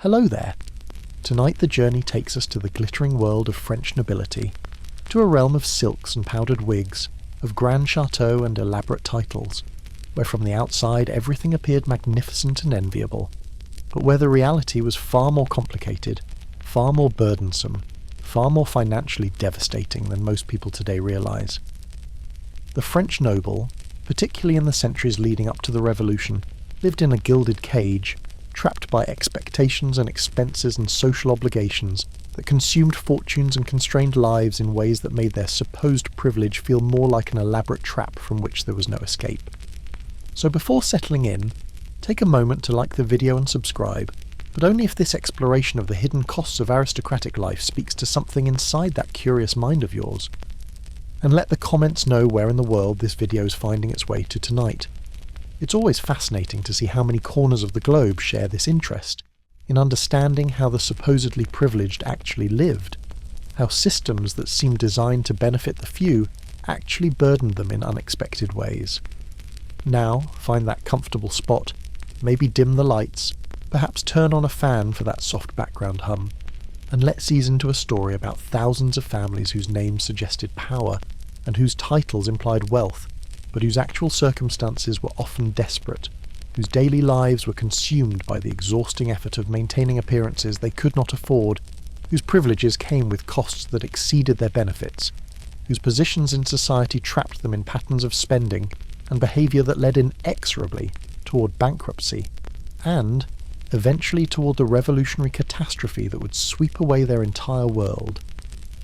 Hello there! Tonight the journey takes us to the glittering world of French nobility, to a realm of silks and powdered wigs, of grand châteaux and elaborate titles, where from the outside everything appeared magnificent and enviable, but where the reality was far more complicated, far more burdensome, far more financially devastating than most people today realise. The French noble, particularly in the centuries leading up to the Revolution, lived in a gilded cage, trapped by expectations and expenses and social obligations that consumed fortunes and constrained lives in ways that made their supposed privilege feel more like an elaborate trap from which there was no escape. So before settling in, take a moment to like the video and subscribe, but only if this exploration of the hidden costs of aristocratic life speaks to something inside that curious mind of yours. And let the comments know where in the world this video is finding its way to tonight. It's always fascinating to see how many corners of the globe share this interest in understanding how the supposedly privileged actually lived, how systems that seem designed to benefit the few actually burdened them in unexpected ways. Now, find that comfortable spot, maybe dim the lights, perhaps turn on a fan for that soft background hum, and let's ease into a story about thousands of families whose names suggested power and whose titles implied wealth, but whose actual circumstances were often desperate, whose daily lives were consumed by the exhausting effort of maintaining appearances they could not afford, whose privileges came with costs that exceeded their benefits, whose positions in society trapped them in patterns of spending and behaviour that led inexorably toward bankruptcy, and eventually toward the revolutionary catastrophe that would sweep away their entire world,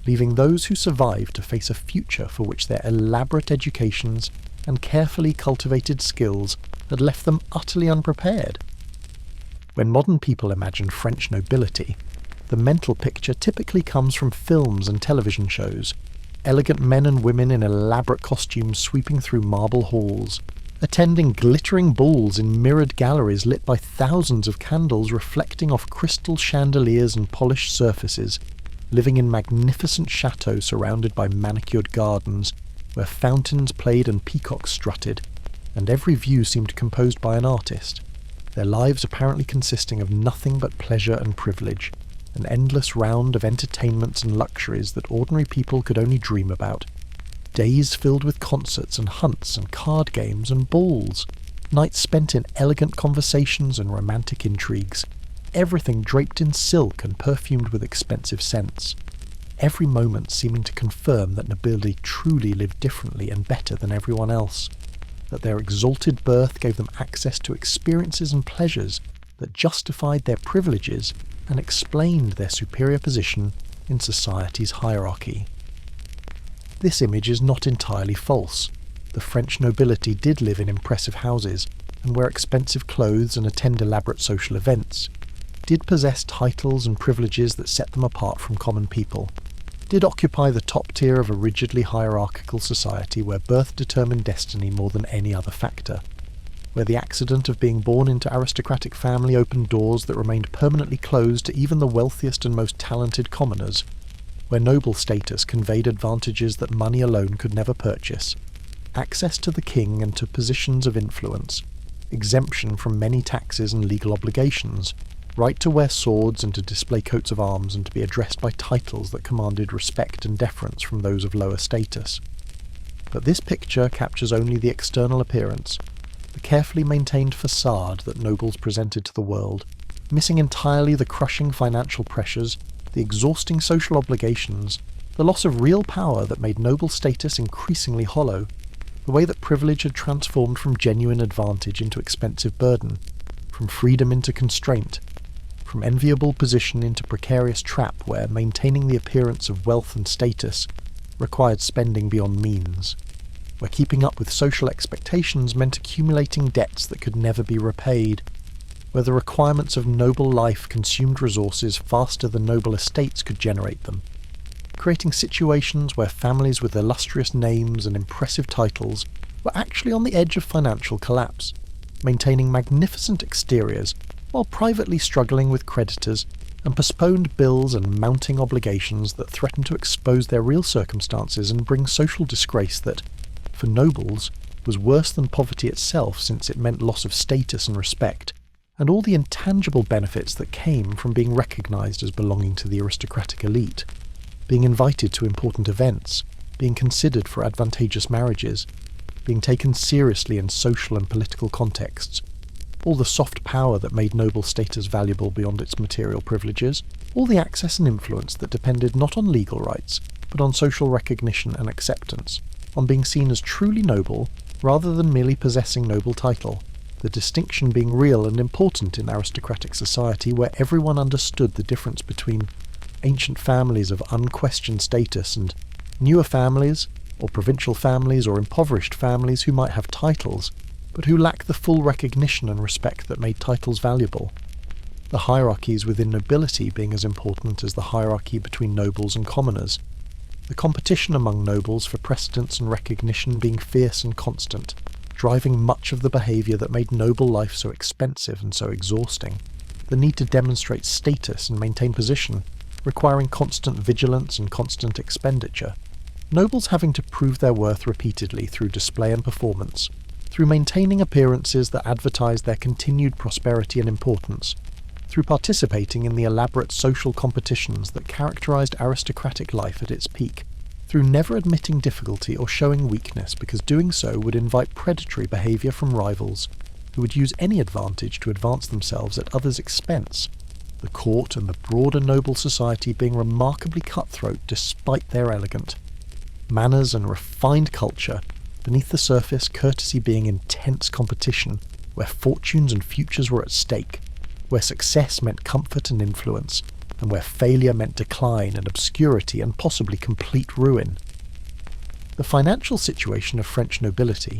leaving those who survived to face a future for which their elaborate educations and carefully cultivated skills had left them utterly unprepared. When modern people imagine French nobility, the mental picture typically comes from films and television shows, elegant men and women in elaborate costumes sweeping through marble halls, attending glittering balls in mirrored galleries lit by thousands of candles reflecting off crystal chandeliers and polished surfaces, living in magnificent chateaux surrounded by manicured gardens, where fountains played and peacocks strutted, and every view seemed composed by an artist, their lives apparently consisting of nothing but pleasure and privilege, an endless round of entertainments and luxuries that ordinary people could only dream about, days filled with concerts and hunts and card games and balls, nights spent in elegant conversations and romantic intrigues, everything draped in silk and perfumed with expensive scents, every moment seeming to confirm that nobility truly lived differently and better than everyone else, that their exalted birth gave them access to experiences and pleasures that justified their privileges and explained their superior position in society's hierarchy. This image is not entirely false. The French nobility did live in impressive houses and wear expensive clothes and attend elaborate social events, did possess titles and privileges that set them apart from common people, did occupy the top tier of a rigidly hierarchical society where birth determined destiny more than any other factor, where the accident of being born into aristocratic family opened doors that remained permanently closed to even the wealthiest and most talented commoners, where noble status conveyed advantages that money alone could never purchase, access to the king and to positions of influence, exemption from many taxes and legal obligations, right to wear swords and to display coats of arms and to be addressed by titles that commanded respect and deference from those of lower status. But this picture captures only the external appearance, the carefully maintained facade that nobles presented to the world, missing entirely the crushing financial pressures, the exhausting social obligations, the loss of real power that made noble status increasingly hollow, the way that privilege had transformed from genuine advantage into expensive burden, from freedom into constraint, from enviable position into precarious trap where maintaining the appearance of wealth and status required spending beyond means, where keeping up with social expectations meant accumulating debts that could never be repaid, where the requirements of noble life consumed resources faster than noble estates could generate them, creating situations where families with illustrious names and impressive titles were actually on the edge of financial collapse, maintaining magnificent exteriors while privately struggling with creditors and postponed bills and mounting obligations that threatened to expose their real circumstances and bring social disgrace that, for nobles, was worse than poverty itself since it meant loss of status and respect, and all the intangible benefits that came from being recognised as belonging to the aristocratic elite, being invited to important events, being considered for advantageous marriages, being taken seriously in social and political contexts, all the soft power that made noble status valuable beyond its material privileges, all the access and influence that depended not on legal rights, but on social recognition and acceptance, on being seen as truly noble rather than merely possessing noble title, the distinction being real and important in aristocratic society where everyone understood the difference between ancient families of unquestioned status and newer families, or provincial families, or impoverished families who might have titles, but who lack the full recognition and respect that made titles valuable. The hierarchies within nobility being as important as the hierarchy between nobles and commoners. The competition among nobles for precedence and recognition being fierce and constant, driving much of the behaviour that made noble life so expensive and so exhausting. The need to demonstrate status and maintain position, requiring constant vigilance and constant expenditure. Nobles having to prove their worth repeatedly through display and performance, through maintaining appearances that advertise their continued prosperity and importance, through participating in the elaborate social competitions that characterised aristocratic life at its peak, through never admitting difficulty or showing weakness because doing so would invite predatory behaviour from rivals, who would use any advantage to advance themselves at others' expense, the court and the broader noble society being remarkably cutthroat despite their elegant manners and refined culture, beneath the surface courtesy being intense competition, where fortunes and futures were at stake, where success meant comfort and influence, and where failure meant decline and obscurity and possibly complete ruin. The financial situation of French nobility,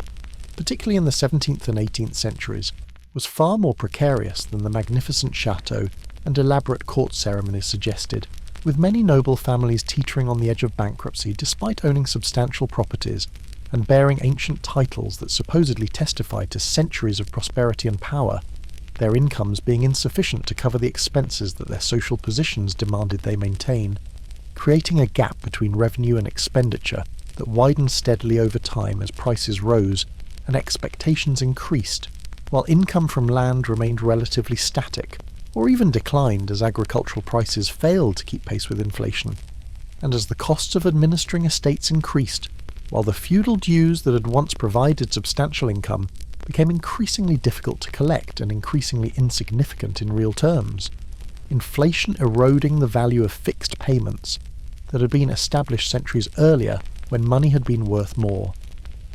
particularly in the 17th and 18th centuries, was far more precarious than the magnificent châteaux and elaborate court ceremonies suggested, with many noble families teetering on the edge of bankruptcy despite owning substantial properties and bearing ancient titles that supposedly testified to centuries of prosperity and power, their incomes being insufficient to cover the expenses that their social positions demanded they maintain, creating a gap between revenue and expenditure that widened steadily over time as prices rose and expectations increased, while income from land remained relatively static, or even declined as agricultural prices failed to keep pace with inflation, and as the costs of administering estates increased, while the feudal dues that had once provided substantial income became increasingly difficult to collect and increasingly insignificant in real terms, inflation eroding the value of fixed payments that had been established centuries earlier when money had been worth more,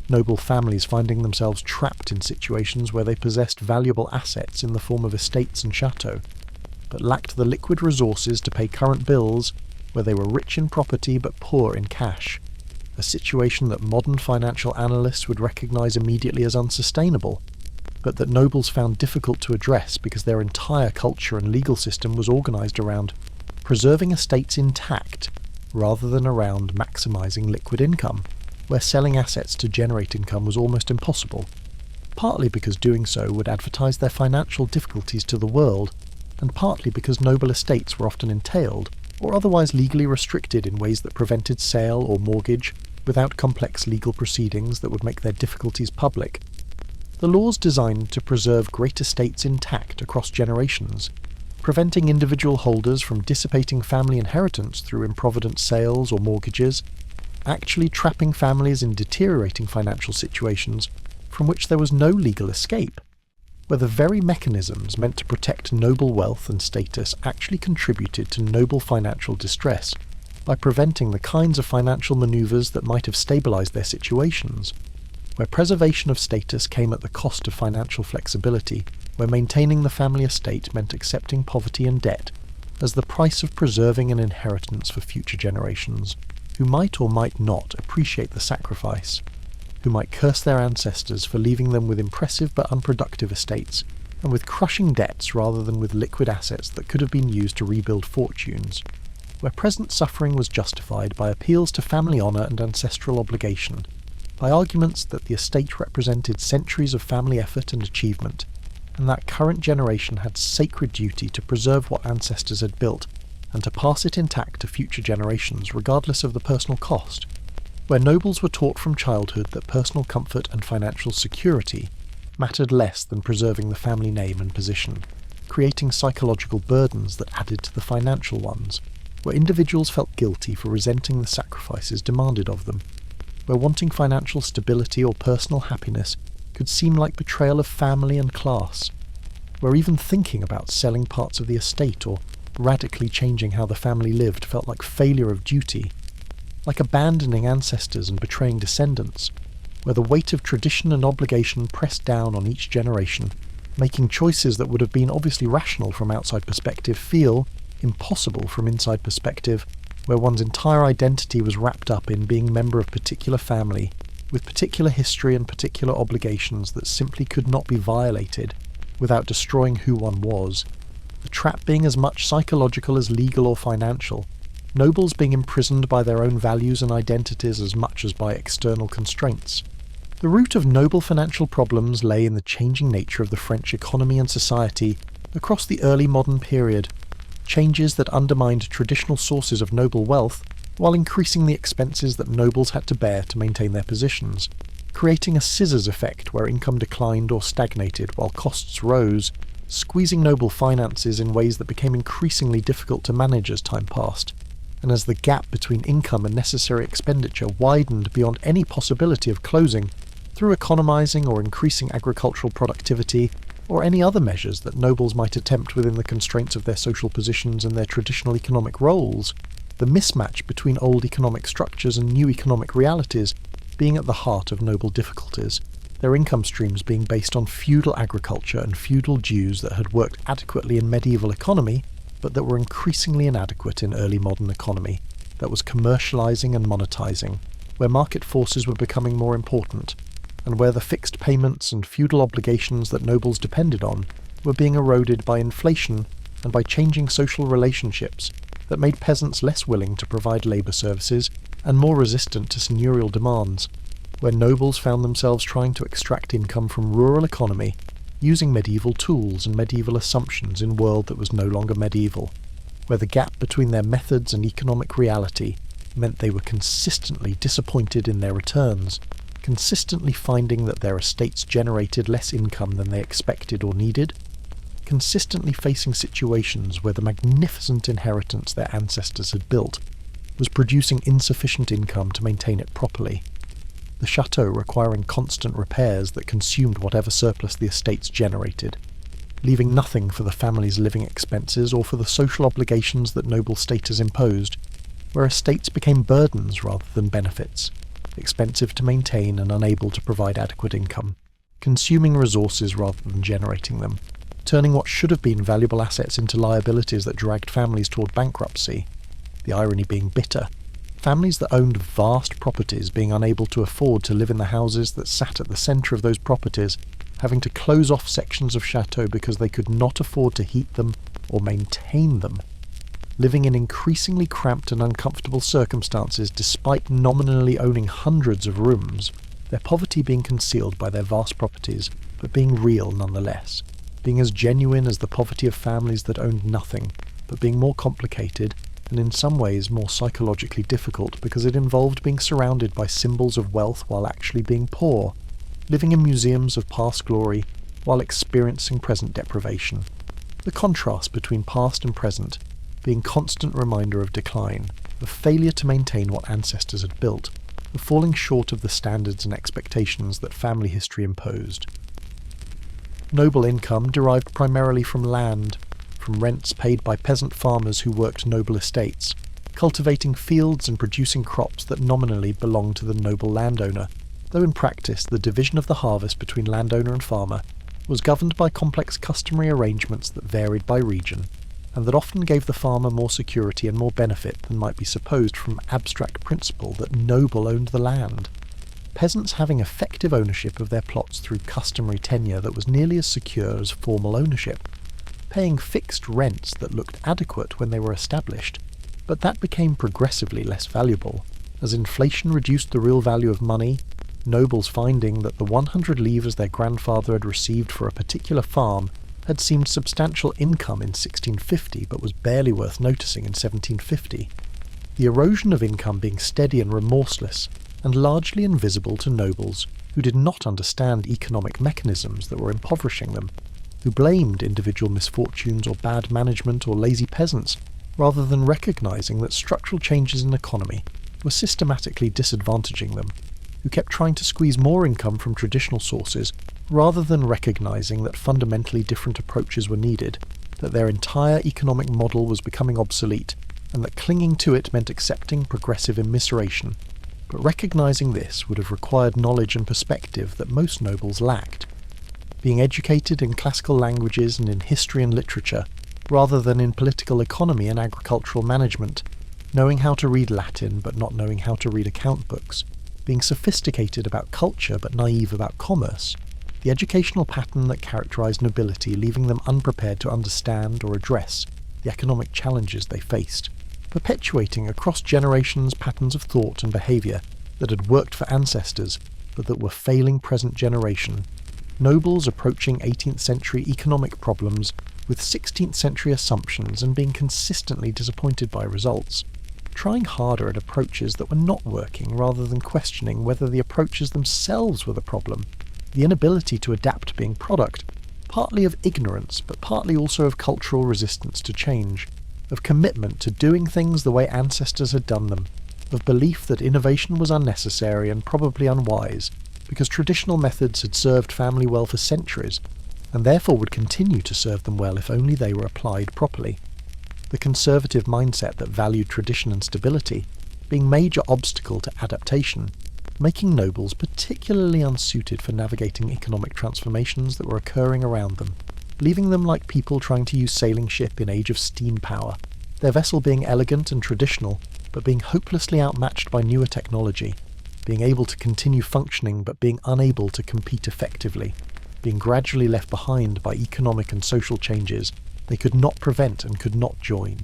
noble families finding themselves trapped in situations where they possessed valuable assets in the form of estates and châteaux, but lacked the liquid resources to pay current bills, where they were rich in property but poor in cash, a situation that modern financial analysts would recognise immediately as unsustainable, but that nobles found difficult to address because their entire culture and legal system was organised around preserving estates intact rather than around maximising liquid income, where selling assets to generate income was almost impossible, partly because doing so would advertise their financial difficulties to the world, and partly because noble estates were often entailed or otherwise legally restricted in ways that prevented sale or mortgage without complex legal proceedings that would make their difficulties public. The laws designed to preserve great estates intact across generations, preventing individual holders from dissipating family inheritance through improvident sales or mortgages, actually trapping families in deteriorating financial situations from which there was no legal escape, where the very mechanisms meant to protect noble wealth and status actually contributed to noble financial distress by preventing the kinds of financial manoeuvres that might have stabilised their situations, where preservation of status came at the cost of financial flexibility, where maintaining the family estate meant accepting poverty and debt as the price of preserving an inheritance for future generations, who might or might not appreciate the sacrifice, who might curse their ancestors for leaving them with impressive but unproductive estates, and with crushing debts rather than with liquid assets that could have been used to rebuild fortunes, where present suffering was justified by appeals to family honour and ancestral obligation, by arguments that the estate represented centuries of family effort and achievement, and that current generation had sacred duty to preserve what ancestors had built, and to pass it intact to future generations regardless of the personal cost, where nobles were taught from childhood that personal comfort and financial security mattered less than preserving the family name and position, creating psychological burdens that added to the financial ones, where individuals felt guilty for resenting the sacrifices demanded of them, where wanting financial stability or personal happiness could seem like betrayal of family and class, where even thinking about selling parts of the estate or radically changing how the family lived felt like failure of duty, like abandoning ancestors and betraying descendants, where the weight of tradition and obligation pressed down on each generation, making choices that would have been obviously rational from outside perspective feel impossible from inside perspective, where one's entire identity was wrapped up in being member of particular family, with particular history and particular obligations that simply could not be violated without destroying who one was, the trap being as much psychological as legal or financial, nobles being imprisoned by their own values and identities as much as by external constraints. The root of noble financial problems lay in the changing nature of the French economy and society across the early modern period, changes that undermined traditional sources of noble wealth while increasing the expenses that nobles had to bear to maintain their positions, creating a scissors effect where income declined or stagnated while costs rose, squeezing noble finances in ways that became increasingly difficult to manage as time passed, and as the gap between income and necessary expenditure widened beyond any possibility of closing through economizing or increasing agricultural productivity or any other measures that nobles might attempt within the constraints of their social positions and their traditional economic roles, the mismatch between old economic structures and new economic realities being at the heart of noble difficulties, their income streams being based on feudal agriculture and feudal dues that had worked adequately in medieval economy, but that were increasingly inadequate in early modern economy, that was commercializing and monetizing, where market forces were becoming more important, and where the fixed payments and feudal obligations that nobles depended on were being eroded by inflation and by changing social relationships that made peasants less willing to provide labour services and more resistant to seigneurial demands, where nobles found themselves trying to extract income from rural economy using medieval tools and medieval assumptions in a world that was no longer medieval, where the gap between their methods and economic reality meant they were consistently disappointed in their returns, consistently finding that their estates generated less income than they expected or needed, consistently facing situations where the magnificent inheritance their ancestors had built was producing insufficient income to maintain it properly, the châteaux requiring constant repairs that consumed whatever surplus the estates generated, leaving nothing for the family's living expenses or for the social obligations that noble status imposed, where estates became burdens rather than benefits, expensive to maintain and unable to provide adequate income, consuming resources rather than generating them, turning what should have been valuable assets into liabilities that dragged families toward bankruptcy, the irony being bitter, families that owned vast properties being unable to afford to live in the houses that sat at the centre of those properties, having to close off sections of Châteaux because they could not afford to heat them or maintain them, living in increasingly cramped and uncomfortable circumstances despite nominally owning hundreds of rooms, their poverty being concealed by their vast properties, but being real nonetheless, being as genuine as the poverty of families that owned nothing, but being more complicated and in some ways more psychologically difficult because it involved being surrounded by symbols of wealth while actually being poor, living in museums of past glory while experiencing present deprivation. The contrast between past and present being constant reminder of decline, of failure to maintain what ancestors had built, of falling short of the standards and expectations that family history imposed. Noble income derived primarily from land, from rents paid by peasant farmers who worked noble estates, cultivating fields and producing crops that nominally belonged to the noble landowner, though in practice the division of the harvest between landowner and farmer was governed by complex customary arrangements that varied by region, and that often gave the farmer more security and more benefit than might be supposed from abstract principle that noble owned the land. Peasants having effective ownership of their plots through customary tenure that was nearly as secure as formal ownership, paying fixed rents that looked adequate when they were established, but that became progressively less valuable, as inflation reduced the real value of money, nobles finding that the 100 livres their grandfather had received for a particular farm had seemed substantial income in 1650 but was barely worth noticing in 1750. The erosion of income being steady and remorseless, and largely invisible to nobles who did not understand economic mechanisms that were impoverishing them, who blamed individual misfortunes or bad management or lazy peasants, rather than recognising that structural changes in economy were systematically disadvantaging them, who kept trying to squeeze more income from traditional sources, rather than recognising that fundamentally different approaches were needed, that their entire economic model was becoming obsolete, and that clinging to it meant accepting progressive immiseration. But recognising this would have required knowledge and perspective that most nobles lacked. Being educated in classical languages and in history and literature, rather than in political economy and agricultural management, knowing how to read Latin but not knowing how to read account books, being sophisticated about culture but naive about commerce, the educational pattern that characterised nobility leaving them unprepared to understand or address the economic challenges they faced, perpetuating across generations patterns of thought and behaviour that had worked for ancestors but that were failing present generation, nobles approaching 18th century economic problems with 16th century assumptions and being consistently disappointed by results, trying harder at approaches that were not working rather than questioning whether the approaches themselves were the problem, the inability to adapt being product, partly of ignorance but partly also of cultural resistance to change, of commitment to doing things the way ancestors had done them, of belief that innovation was unnecessary and probably unwise, because traditional methods had served family well for centuries, and therefore would continue to serve them well if only they were applied properly. The conservative mindset that valued tradition and stability being major obstacle to adaptation, making nobles particularly unsuited for navigating economic transformations that were occurring around them, leaving them like people trying to use sailing ship in age of steam power, their vessel being elegant and traditional, but being hopelessly outmatched by newer technology, being able to continue functioning but being unable to compete effectively, being gradually left behind by economic and social changes they could not prevent and could not join.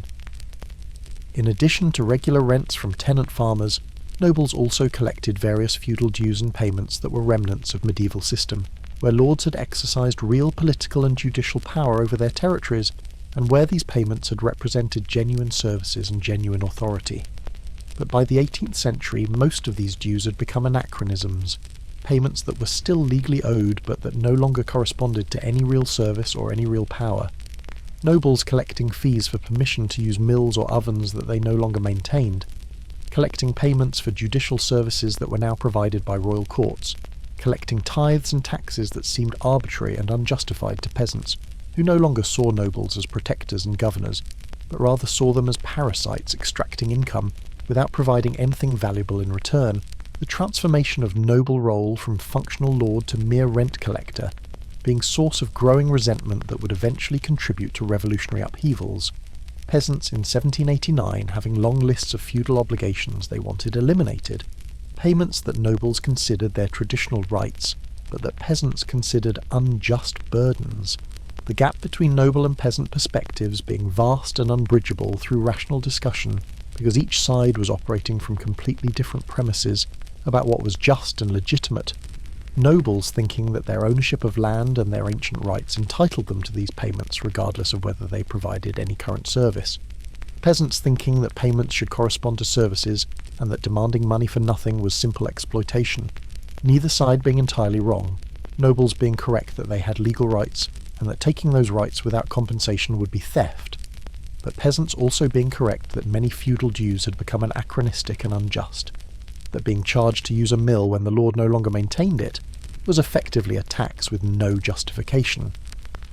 In addition to regular rents from tenant farmers, nobles also collected various feudal dues and payments that were remnants of medieval system, where lords had exercised real political and judicial power over their territories, and where these payments had represented genuine services and genuine authority. But by the 18th century, most of these dues had become anachronisms, payments that were still legally owed but that no longer corresponded to any real service or any real power. Nobles collecting fees for permission to use mills or ovens that they no longer maintained, collecting payments for judicial services that were now provided by royal courts, collecting tithes and taxes that seemed arbitrary and unjustified to peasants, who no longer saw nobles as protectors and governors, but rather saw them as parasites extracting income without providing anything valuable in return. The transformation of noble role from functional lord to mere rent collector being source of growing resentment that would eventually contribute to revolutionary upheavals, peasants in 1789 having long lists of feudal obligations they wanted eliminated, payments that nobles considered their traditional rights, but that peasants considered unjust burdens, the gap between noble and peasant perspectives being vast and unbridgeable through rational discussion, because each side was operating from completely different premises about what was just and legitimate, nobles thinking that their ownership of land and their ancient rights entitled them to these payments regardless of whether they provided any current service, peasants thinking that payments should correspond to services and that demanding money for nothing was simple exploitation, neither side being entirely wrong, nobles being correct that they had legal rights and that taking those rights without compensation would be theft, but peasants also being correct that many feudal dues had become anachronistic and unjust, that being charged to use a mill when the lord no longer maintained it was effectively a tax with no justification,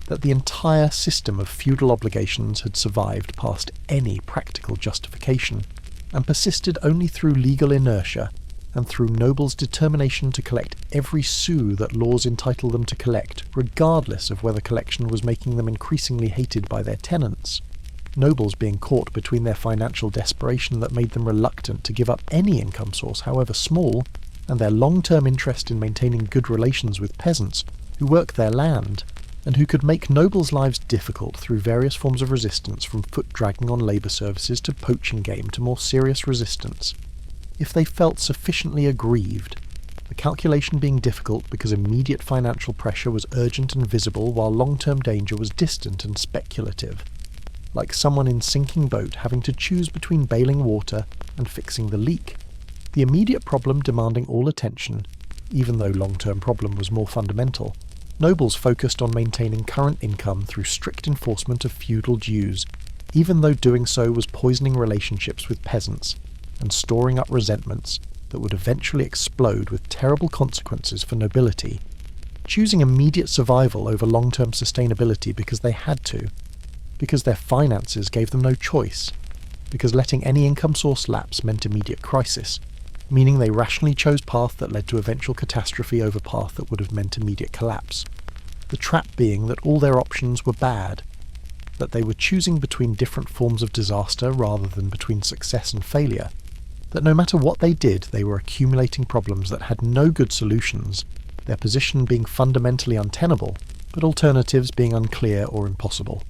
that the entire system of feudal obligations had survived past any practical justification, and persisted only through legal inertia and through nobles' determination to collect every sou that laws entitled them to collect, regardless of whether collection was making them increasingly hated by their tenants, nobles being caught between their financial desperation that made them reluctant to give up any income source, however small, and their long-term interest in maintaining good relations with peasants who work their land, and who could make nobles' lives difficult through various forms of resistance, from foot-dragging on labour services to poaching game to more serious resistance. If they felt sufficiently aggrieved, the calculation being difficult because immediate financial pressure was urgent and visible while long-term danger was distant and speculative, like someone in sinking boat having to choose between bailing water and fixing the leak, The immediate problem demanding all attention, even though long-term problem was more fundamental, nobles focused on maintaining current income through strict enforcement of feudal dues, even though doing so was poisoning relationships with peasants and storing up resentments that would eventually explode with terrible consequences for nobility, choosing immediate survival over long-term sustainability because they had to, because their finances gave them no choice, because letting any income source lapse meant immediate crisis, meaning they rationally chose path that led to eventual catastrophe over path that would have meant immediate collapse. The trap being that all their options were bad, that they were choosing between different forms of disaster rather than between success and failure, that no matter what they did, they were accumulating problems that had no good solutions, their position being fundamentally untenable, but alternatives being unclear or impossible.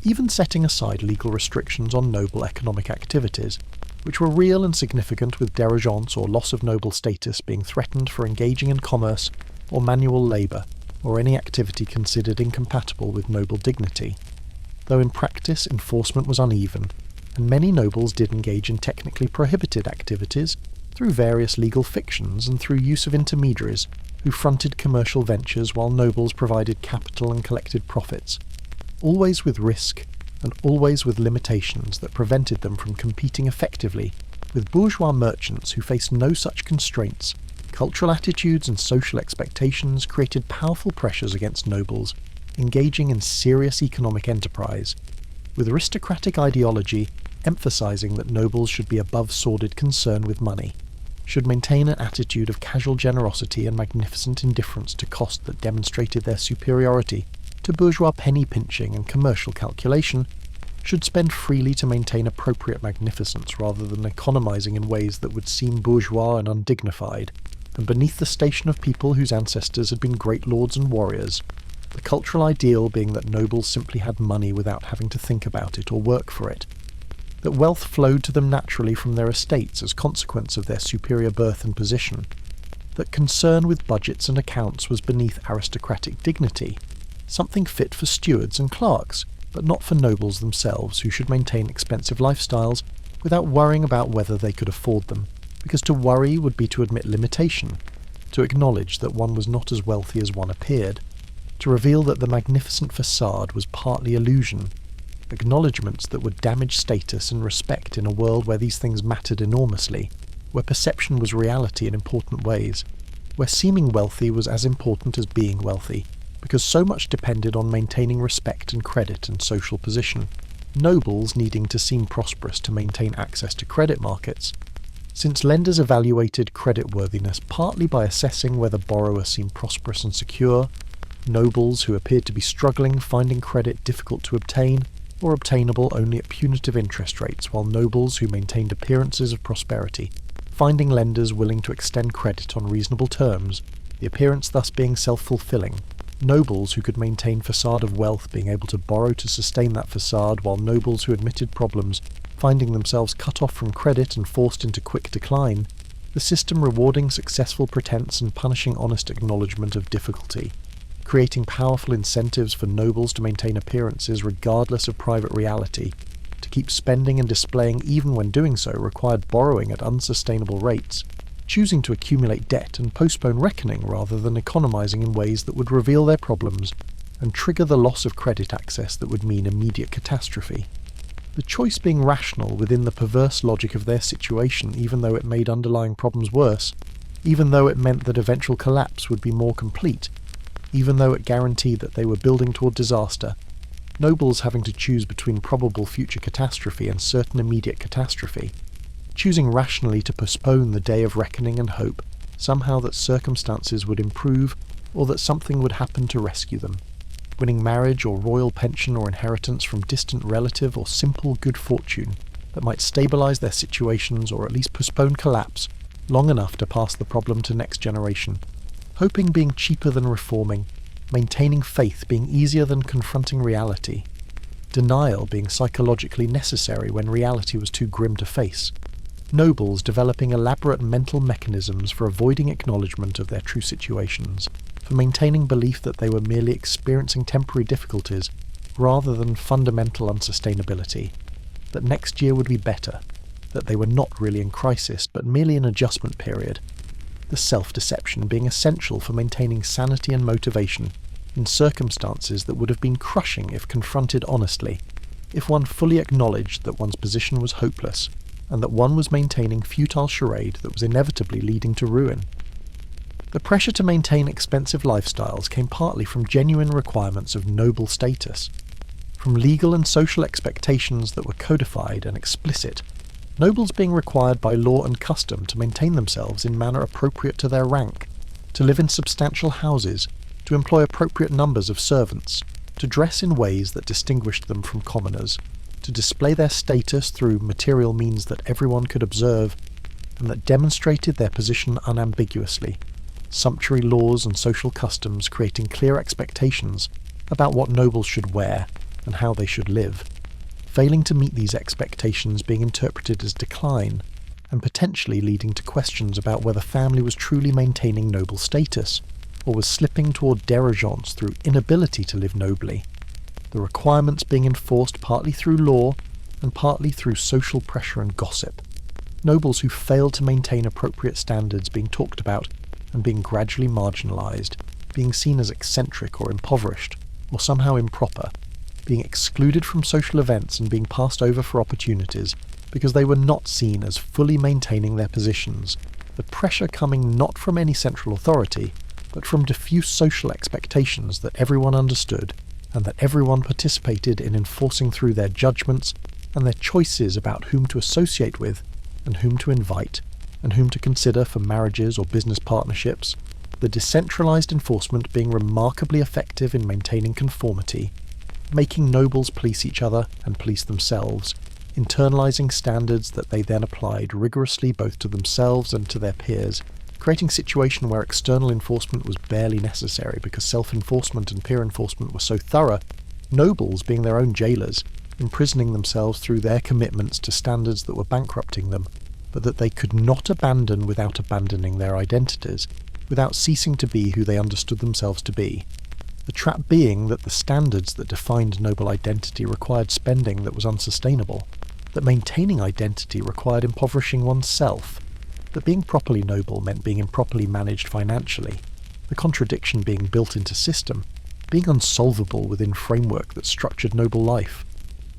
Even setting aside legal restrictions on noble economic activities, which were real and significant with dérogeance or loss of noble status being threatened for engaging in commerce or manual labour, or any activity considered incompatible with noble dignity. Though in practice enforcement was uneven, and many nobles did engage in technically prohibited activities through various legal fictions and through use of intermediaries who fronted commercial ventures while nobles provided capital and collected profits, always with risk and always with limitations that prevented them from competing effectively with bourgeois merchants who faced no such constraints. Cultural attitudes and social expectations created powerful pressures against nobles engaging in serious economic enterprise, with aristocratic ideology emphasizing that nobles should be above sordid concern with money, should maintain an attitude of casual generosity and magnificent indifference to cost that demonstrated their superiority to bourgeois penny-pinching and commercial calculation, should spend freely to maintain appropriate magnificence rather than economizing in ways that would seem bourgeois and undignified, and beneath the station of people whose ancestors had been great lords and warriors, the cultural ideal being that nobles simply had money without having to think about it or work for it, that wealth flowed to them naturally from their estates as consequence of their superior birth and position, that concern with budgets and accounts was beneath aristocratic dignity, something fit for stewards and clerks, but not for nobles themselves who should maintain expensive lifestyles without worrying about whether they could afford them, because to worry would be to admit limitation, to acknowledge that one was not as wealthy as one appeared, to reveal that the magnificent facade was partly illusion, acknowledgements that would damage status and respect in a world where these things mattered enormously, where perception was reality in important ways, where seeming wealthy was as important as being wealthy, because so much depended on maintaining respect and credit and social position, nobles needing to seem prosperous to maintain access to credit markets, since lenders evaluated creditworthiness partly by assessing whether borrowers seemed prosperous and secure, nobles who appeared to be struggling finding credit difficult to obtain or obtainable only at punitive interest rates, while nobles who maintained appearances of prosperity finding lenders willing to extend credit on reasonable terms, the appearance thus being self-fulfilling, nobles who could maintain facade of wealth being able to borrow to sustain that facade, while nobles who admitted problems finding themselves cut off from credit and forced into quick decline, the system rewarding successful pretense and punishing honest acknowledgement of difficulty, creating powerful incentives for nobles to maintain appearances regardless of private reality, to keep spending and displaying even when doing so required borrowing at unsustainable rates, choosing to accumulate debt and postpone reckoning rather than economizing in ways that would reveal their problems and trigger the loss of credit access that would mean immediate catastrophe. The choice being rational within the perverse logic of their situation, even though it made underlying problems worse, even though it meant that eventual collapse would be more complete, even though it guaranteed that they were building toward disaster, nobles having to choose between probable future catastrophe and certain immediate catastrophe, choosing rationally to postpone the day of reckoning and hope, somehow that circumstances would improve or that something would happen to rescue them, winning marriage or royal pension or inheritance from distant relative or simple good fortune that might stabilize their situations or at least postpone collapse long enough to pass the problem to next generation, hoping being cheaper than reforming, maintaining faith being easier than confronting reality, denial being psychologically necessary when reality was too grim to face, nobles developing elaborate mental mechanisms for avoiding acknowledgement of their true situations, for maintaining belief that they were merely experiencing temporary difficulties rather than fundamental unsustainability, that next year would be better, that they were not really in crisis but merely in adjustment period, the self-deception being essential for maintaining sanity and motivation in circumstances that would have been crushing if confronted honestly, if one fully acknowledged that one's position was hopeless, and that one was maintaining futile charade that was inevitably leading to ruin. The pressure to maintain expensive lifestyles came partly from genuine requirements of noble status, from legal and social expectations that were codified and explicit, nobles being required by law and custom to maintain themselves in manner appropriate to their rank, to live in substantial houses, to employ appropriate numbers of servants, to dress in ways that distinguished them from commoners, to display their status through material means that everyone could observe, and that demonstrated their position unambiguously, sumptuary laws and social customs creating clear expectations about what nobles should wear and how they should live, failing to meet these expectations being interpreted as decline, and potentially leading to questions about whether family was truly maintaining noble status, or was slipping toward dérogeance through inability to live nobly, the requirements being enforced partly through law and partly through social pressure and gossip, nobles who failed to maintain appropriate standards being talked about and being gradually marginalised, being seen as eccentric or impoverished, or somehow improper, being excluded from social events and being passed over for opportunities because they were not seen as fully maintaining their positions, the pressure coming not from any central authority, but from diffuse social expectations that everyone understood and that everyone participated in enforcing through their judgments and their choices about whom to associate with and whom to invite and whom to consider for marriages or business partnerships, the decentralised enforcement being remarkably effective in maintaining conformity, making nobles police each other and police themselves, internalising standards that they then applied rigorously both to themselves and to their peers, creating a situation where external enforcement was barely necessary because self-enforcement and peer enforcement were so thorough, nobles being their own jailers, imprisoning themselves through their commitments to standards that were bankrupting them, but that they could not abandon without abandoning their identities, without ceasing to be who they understood themselves to be. The trap being that the standards that defined noble identity required spending that was unsustainable, that maintaining identity required impoverishing oneself, that being properly noble meant being improperly managed financially, the contradiction being built into system, being unsolvable within framework that structured noble life,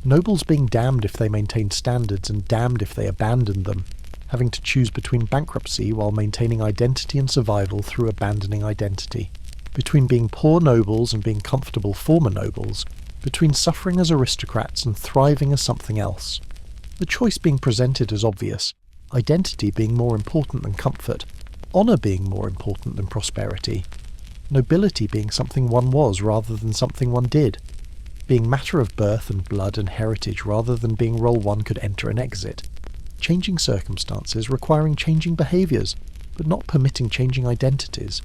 nobles being damned if they maintained standards and damned if they abandoned them, having to choose between bankruptcy while maintaining identity and survival through abandoning identity, between being poor nobles and being comfortable former nobles, between suffering as aristocrats and thriving as something else. The choice being presented as obvious, identity being more important than comfort, honour being more important than prosperity, nobility being something one was rather than something one did, being matter of birth and blood and heritage rather than being role one could enter and exit, changing circumstances requiring changing behaviours, but not permitting changing identities,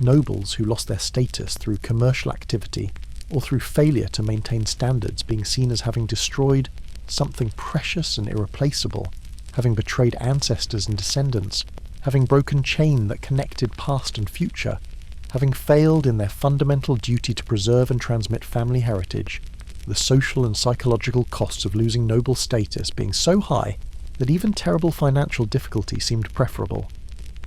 nobles who lost their status through commercial activity or through failure to maintain standards being seen as having destroyed something precious and irreplaceable, having betrayed ancestors and descendants, having broken chain that connected past and future, having failed in their fundamental duty to preserve and transmit family heritage, the social and psychological costs of losing noble status being so high that even terrible financial difficulty seemed preferable,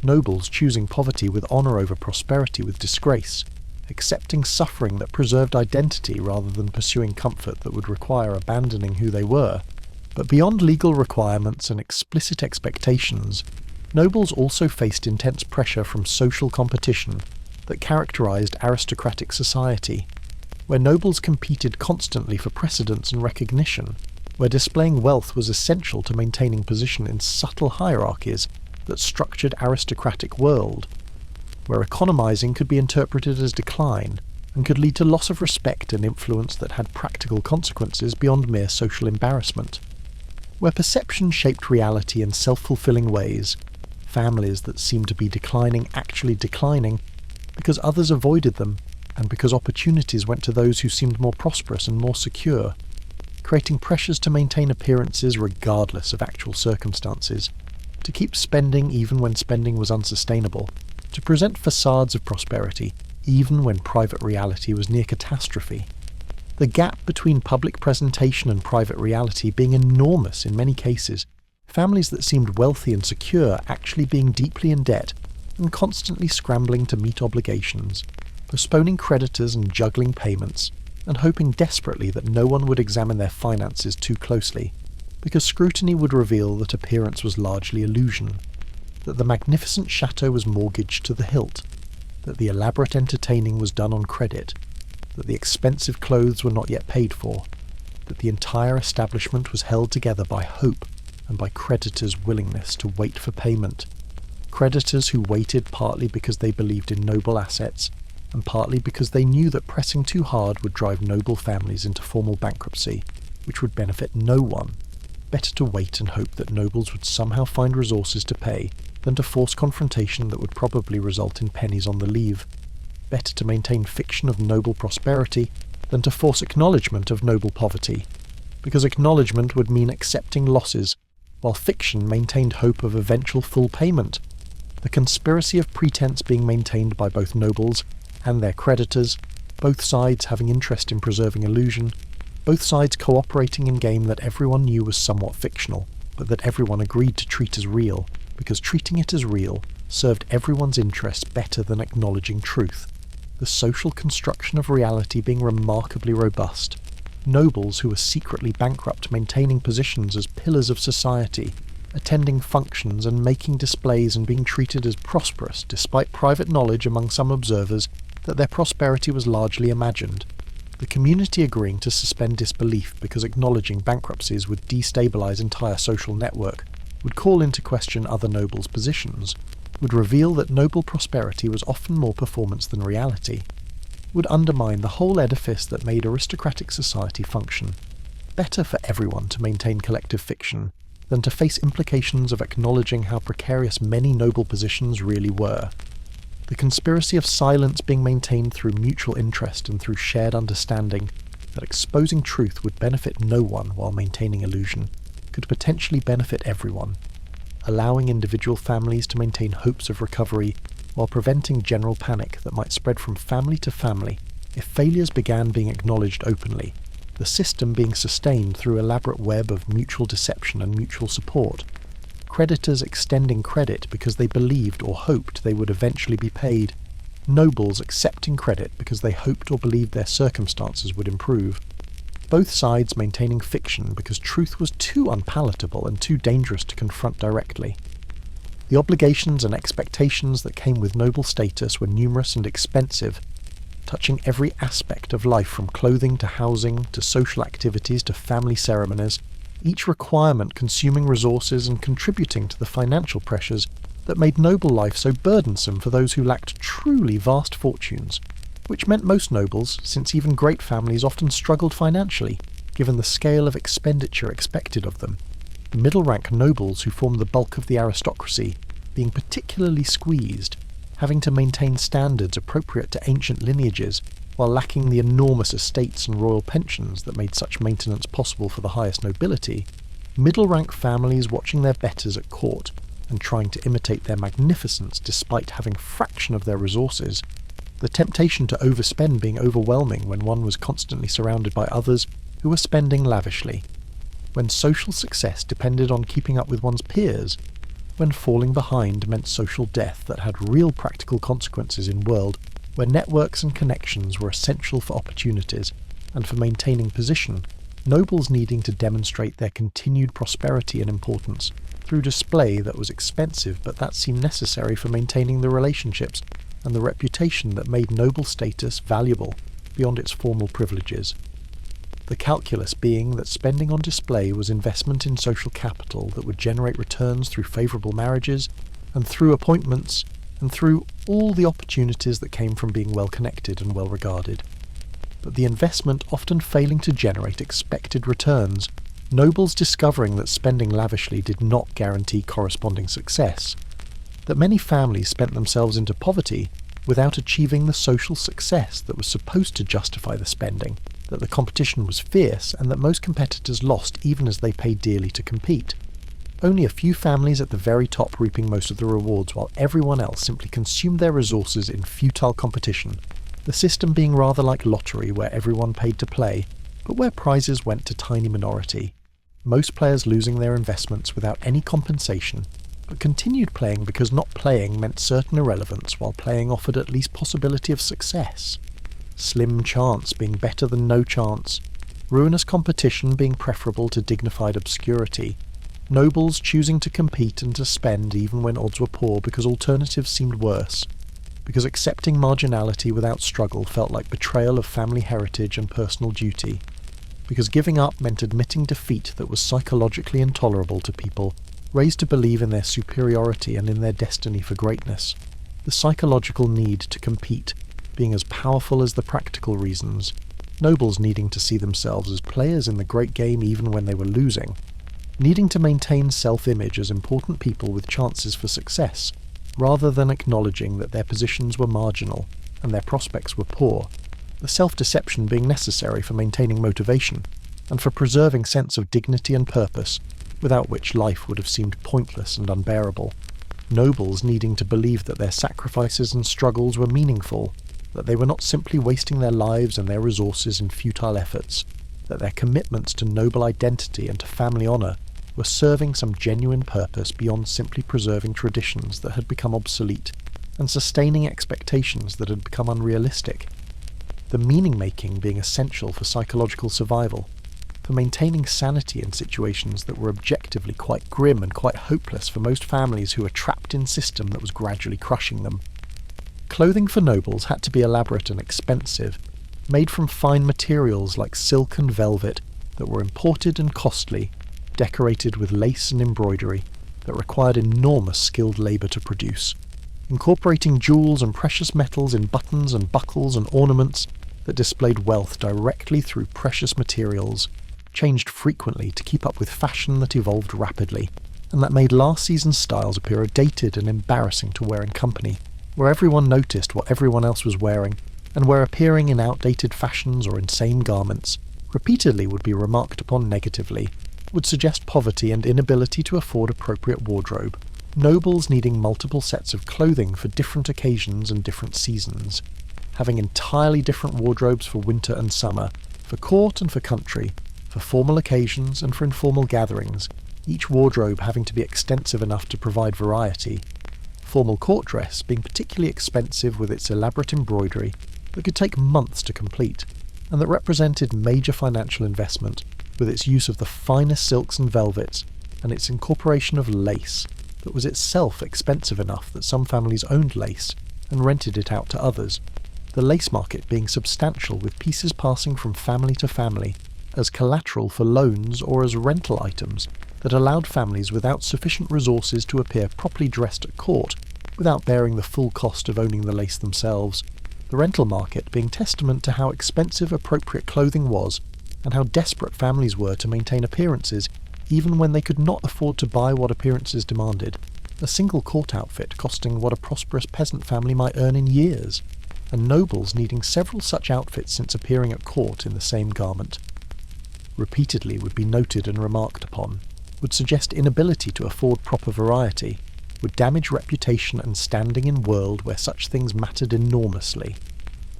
nobles choosing poverty with honour over prosperity with disgrace, accepting suffering that preserved identity rather than pursuing comfort that would require abandoning who they were. But beyond legal requirements and explicit expectations, nobles also faced intense pressure from social competition that characterised aristocratic society, where nobles competed constantly for precedence and recognition, where displaying wealth was essential to maintaining position in subtle hierarchies that structured aristocratic world, where economizing could be interpreted as decline and could lead to loss of respect and influence that had practical consequences beyond mere social embarrassment, where perception shaped reality in self-fulfilling ways, families that seemed to be declining actually declining because others avoided them and because opportunities went to those who seemed more prosperous and more secure, creating pressures to maintain appearances regardless of actual circumstances, to keep spending even when spending was unsustainable, to present facades of prosperity even when private reality was near catastrophe. The gap between public presentation and private reality being enormous in many cases, families that seemed wealthy and secure actually being deeply in debt and constantly scrambling to meet obligations, postponing creditors and juggling payments, and hoping desperately that no one would examine their finances too closely, because scrutiny would reveal that appearance was largely illusion, that the magnificent chateau was mortgaged to the hilt, that the elaborate entertaining was done on credit, that the expensive clothes were not yet paid for, that the entire establishment was held together by hope and by creditors' willingness to wait for payment. Creditors who waited partly because they believed in noble assets, and partly because they knew that pressing too hard would drive noble families into formal bankruptcy, which would benefit no one. Better to wait and hope that nobles would somehow find resources to pay than to force confrontation that would probably result in pennies on the leave. Better to maintain fiction of noble prosperity than to force acknowledgement of noble poverty, because acknowledgement would mean accepting losses, while fiction maintained hope of eventual full payment. The conspiracy of pretense being maintained by both nobles and their creditors, both sides having interest in preserving illusion, both sides cooperating in game that everyone knew was somewhat fictional, but that everyone agreed to treat as real, because treating it as real served everyone's interests better than acknowledging truth. The social construction of reality being remarkably robust. Nobles who were secretly bankrupt maintaining positions as pillars of society, attending functions and making displays and being treated as prosperous despite private knowledge among some observers that their prosperity was largely imagined. The community agreeing to suspend disbelief because acknowledging bankruptcies would destabilize entire social network, would call into question other nobles' positions, would reveal that noble prosperity was often more performance than reality, would undermine the whole edifice that made aristocratic society function. Better for everyone to maintain collective fiction than to face implications of acknowledging how precarious many noble positions really were. The conspiracy of silence being maintained through mutual interest and through shared understanding that exposing truth would benefit no one while maintaining illusion could potentially benefit everyone, allowing individual families to maintain hopes of recovery while preventing general panic that might spread from family to family if failures began being acknowledged openly, the system being sustained through elaborate web of mutual deception and mutual support, creditors extending credit because they believed or hoped they would eventually be paid, nobles accepting credit because they hoped or believed their circumstances would improve, both sides maintaining fiction because truth was too unpalatable and too dangerous to confront directly. The obligations and expectations that came with noble status were numerous and expensive, touching every aspect of life from clothing to housing to social activities to family ceremonies, each requirement consuming resources and contributing to the financial pressures that made noble life so burdensome for those who lacked truly vast fortunes, which meant most nobles, since even great families often struggled financially, given the scale of expenditure expected of them. The middle-rank nobles who formed the bulk of the aristocracy being particularly squeezed, having to maintain standards appropriate to ancient lineages while lacking the enormous estates and royal pensions that made such maintenance possible for the highest nobility, middle-rank families watching their betters at court and trying to imitate their magnificence despite having fraction of their resources, the temptation to overspend being overwhelming when one was constantly surrounded by others who were spending lavishly, when social success depended on keeping up with one's peers, when falling behind meant social death that had real practical consequences in a world where networks and connections were essential for opportunities and for maintaining position, nobles needing to demonstrate their continued prosperity and importance through display that was expensive but that seemed necessary for maintaining the relationships and the reputation that made noble status valuable beyond its formal privileges. The calculus being that spending on display was investment in social capital that would generate returns through favourable marriages, and through appointments, and through all the opportunities that came from being well connected and well regarded. But the investment often failing to generate expected returns, nobles discovering that spending lavishly did not guarantee corresponding success, that many families spent themselves into poverty without achieving the social success that was supposed to justify the spending, that the competition was fierce and that most competitors lost even as they paid dearly to compete. Only a few families at the very top reaping most of the rewards while everyone else simply consumed their resources in futile competition, the system being rather like lottery where everyone paid to play, but where prizes went to tiny minority, most players losing their investments without any compensation, but continued playing because not playing meant certain irrelevance while playing offered at least possibility of success. Slim chance being better than no chance, ruinous competition being preferable to dignified obscurity, nobles choosing to compete and to spend even when odds were poor because alternatives seemed worse, because accepting marginality without struggle felt like betrayal of family heritage and personal duty, because giving up meant admitting defeat that was psychologically intolerable to people raised to believe in their superiority and in their destiny for greatness, the psychological need to compete being as powerful as the practical reasons, nobles needing to see themselves as players in the great game even when they were losing, needing to maintain self-image as important people with chances for success, rather than acknowledging that their positions were marginal and their prospects were poor, the self-deception being necessary for maintaining motivation and for preserving sense of dignity and purpose, without which life would have seemed pointless and unbearable, nobles needing to believe that their sacrifices and struggles were meaningful, that they were not simply wasting their lives and their resources in futile efforts, that their commitments to noble identity and to family honour were serving some genuine purpose beyond simply preserving traditions that had become obsolete and sustaining expectations that had become unrealistic, the meaning-making being essential for psychological survival, for maintaining sanity in situations that were objectively quite grim and quite hopeless for most families who were trapped in a system that was gradually crushing them. Clothing for nobles had to be elaborate and expensive, made from fine materials like silk and velvet that were imported and costly, decorated with lace and embroidery that required enormous skilled labour to produce, incorporating jewels and precious metals in buttons and buckles and ornaments that displayed wealth directly through precious materials, changed frequently to keep up with fashion that evolved rapidly, and that made last season's styles appear dated and embarrassing to wear in company, where everyone noticed what everyone else was wearing, and where appearing in outdated fashions or in same garments repeatedly would be remarked upon negatively, would suggest poverty and inability to afford appropriate wardrobe, nobles needing multiple sets of clothing for different occasions and different seasons, having entirely different wardrobes for winter and summer, for court and for country, for formal occasions and for informal gatherings, each wardrobe having to be extensive enough to provide variety, formal court dress being particularly expensive with its elaborate embroidery that could take months to complete, and that represented major financial investment with its use of the finest silks and velvets and its incorporation of lace that was itself expensive enough that some families owned lace and rented it out to others, the lace market being substantial with pieces passing from family to family as collateral for loans or as rental items that allowed families without sufficient resources to appear properly dressed at court without bearing the full cost of owning the lace themselves, the rental market being testament to how expensive appropriate clothing was and how desperate families were to maintain appearances even when they could not afford to buy what appearances demanded, a single court outfit costing what a prosperous peasant family might earn in years, and nobles needing several such outfits since appearing at court in the same garment. Repeatedly would be noted and remarked upon, would suggest inability to afford proper variety, would damage reputation and standing in a world where such things mattered enormously,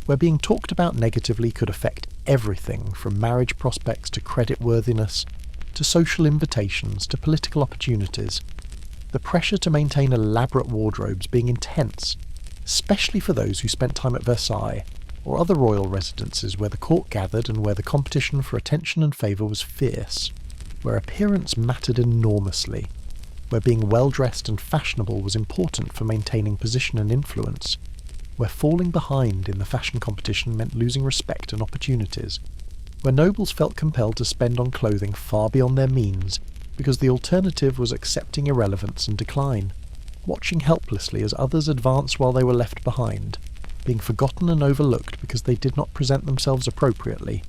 where being talked about negatively could affect everything from marriage prospects to creditworthiness, to social invitations to political opportunities, the pressure to maintain elaborate wardrobes being intense, especially for those who spent time at Versailles or other royal residences where the court gathered and where the competition for attention and favour was fierce, where appearance mattered enormously, where being well-dressed and fashionable was important for maintaining position and influence, where falling behind in the fashion competition meant losing respect and opportunities, where nobles felt compelled to spend on clothing far beyond their means because the alternative was accepting irrelevance and decline, watching helplessly as others advanced while they were left behind, being forgotten and overlooked because they did not present themselves appropriately,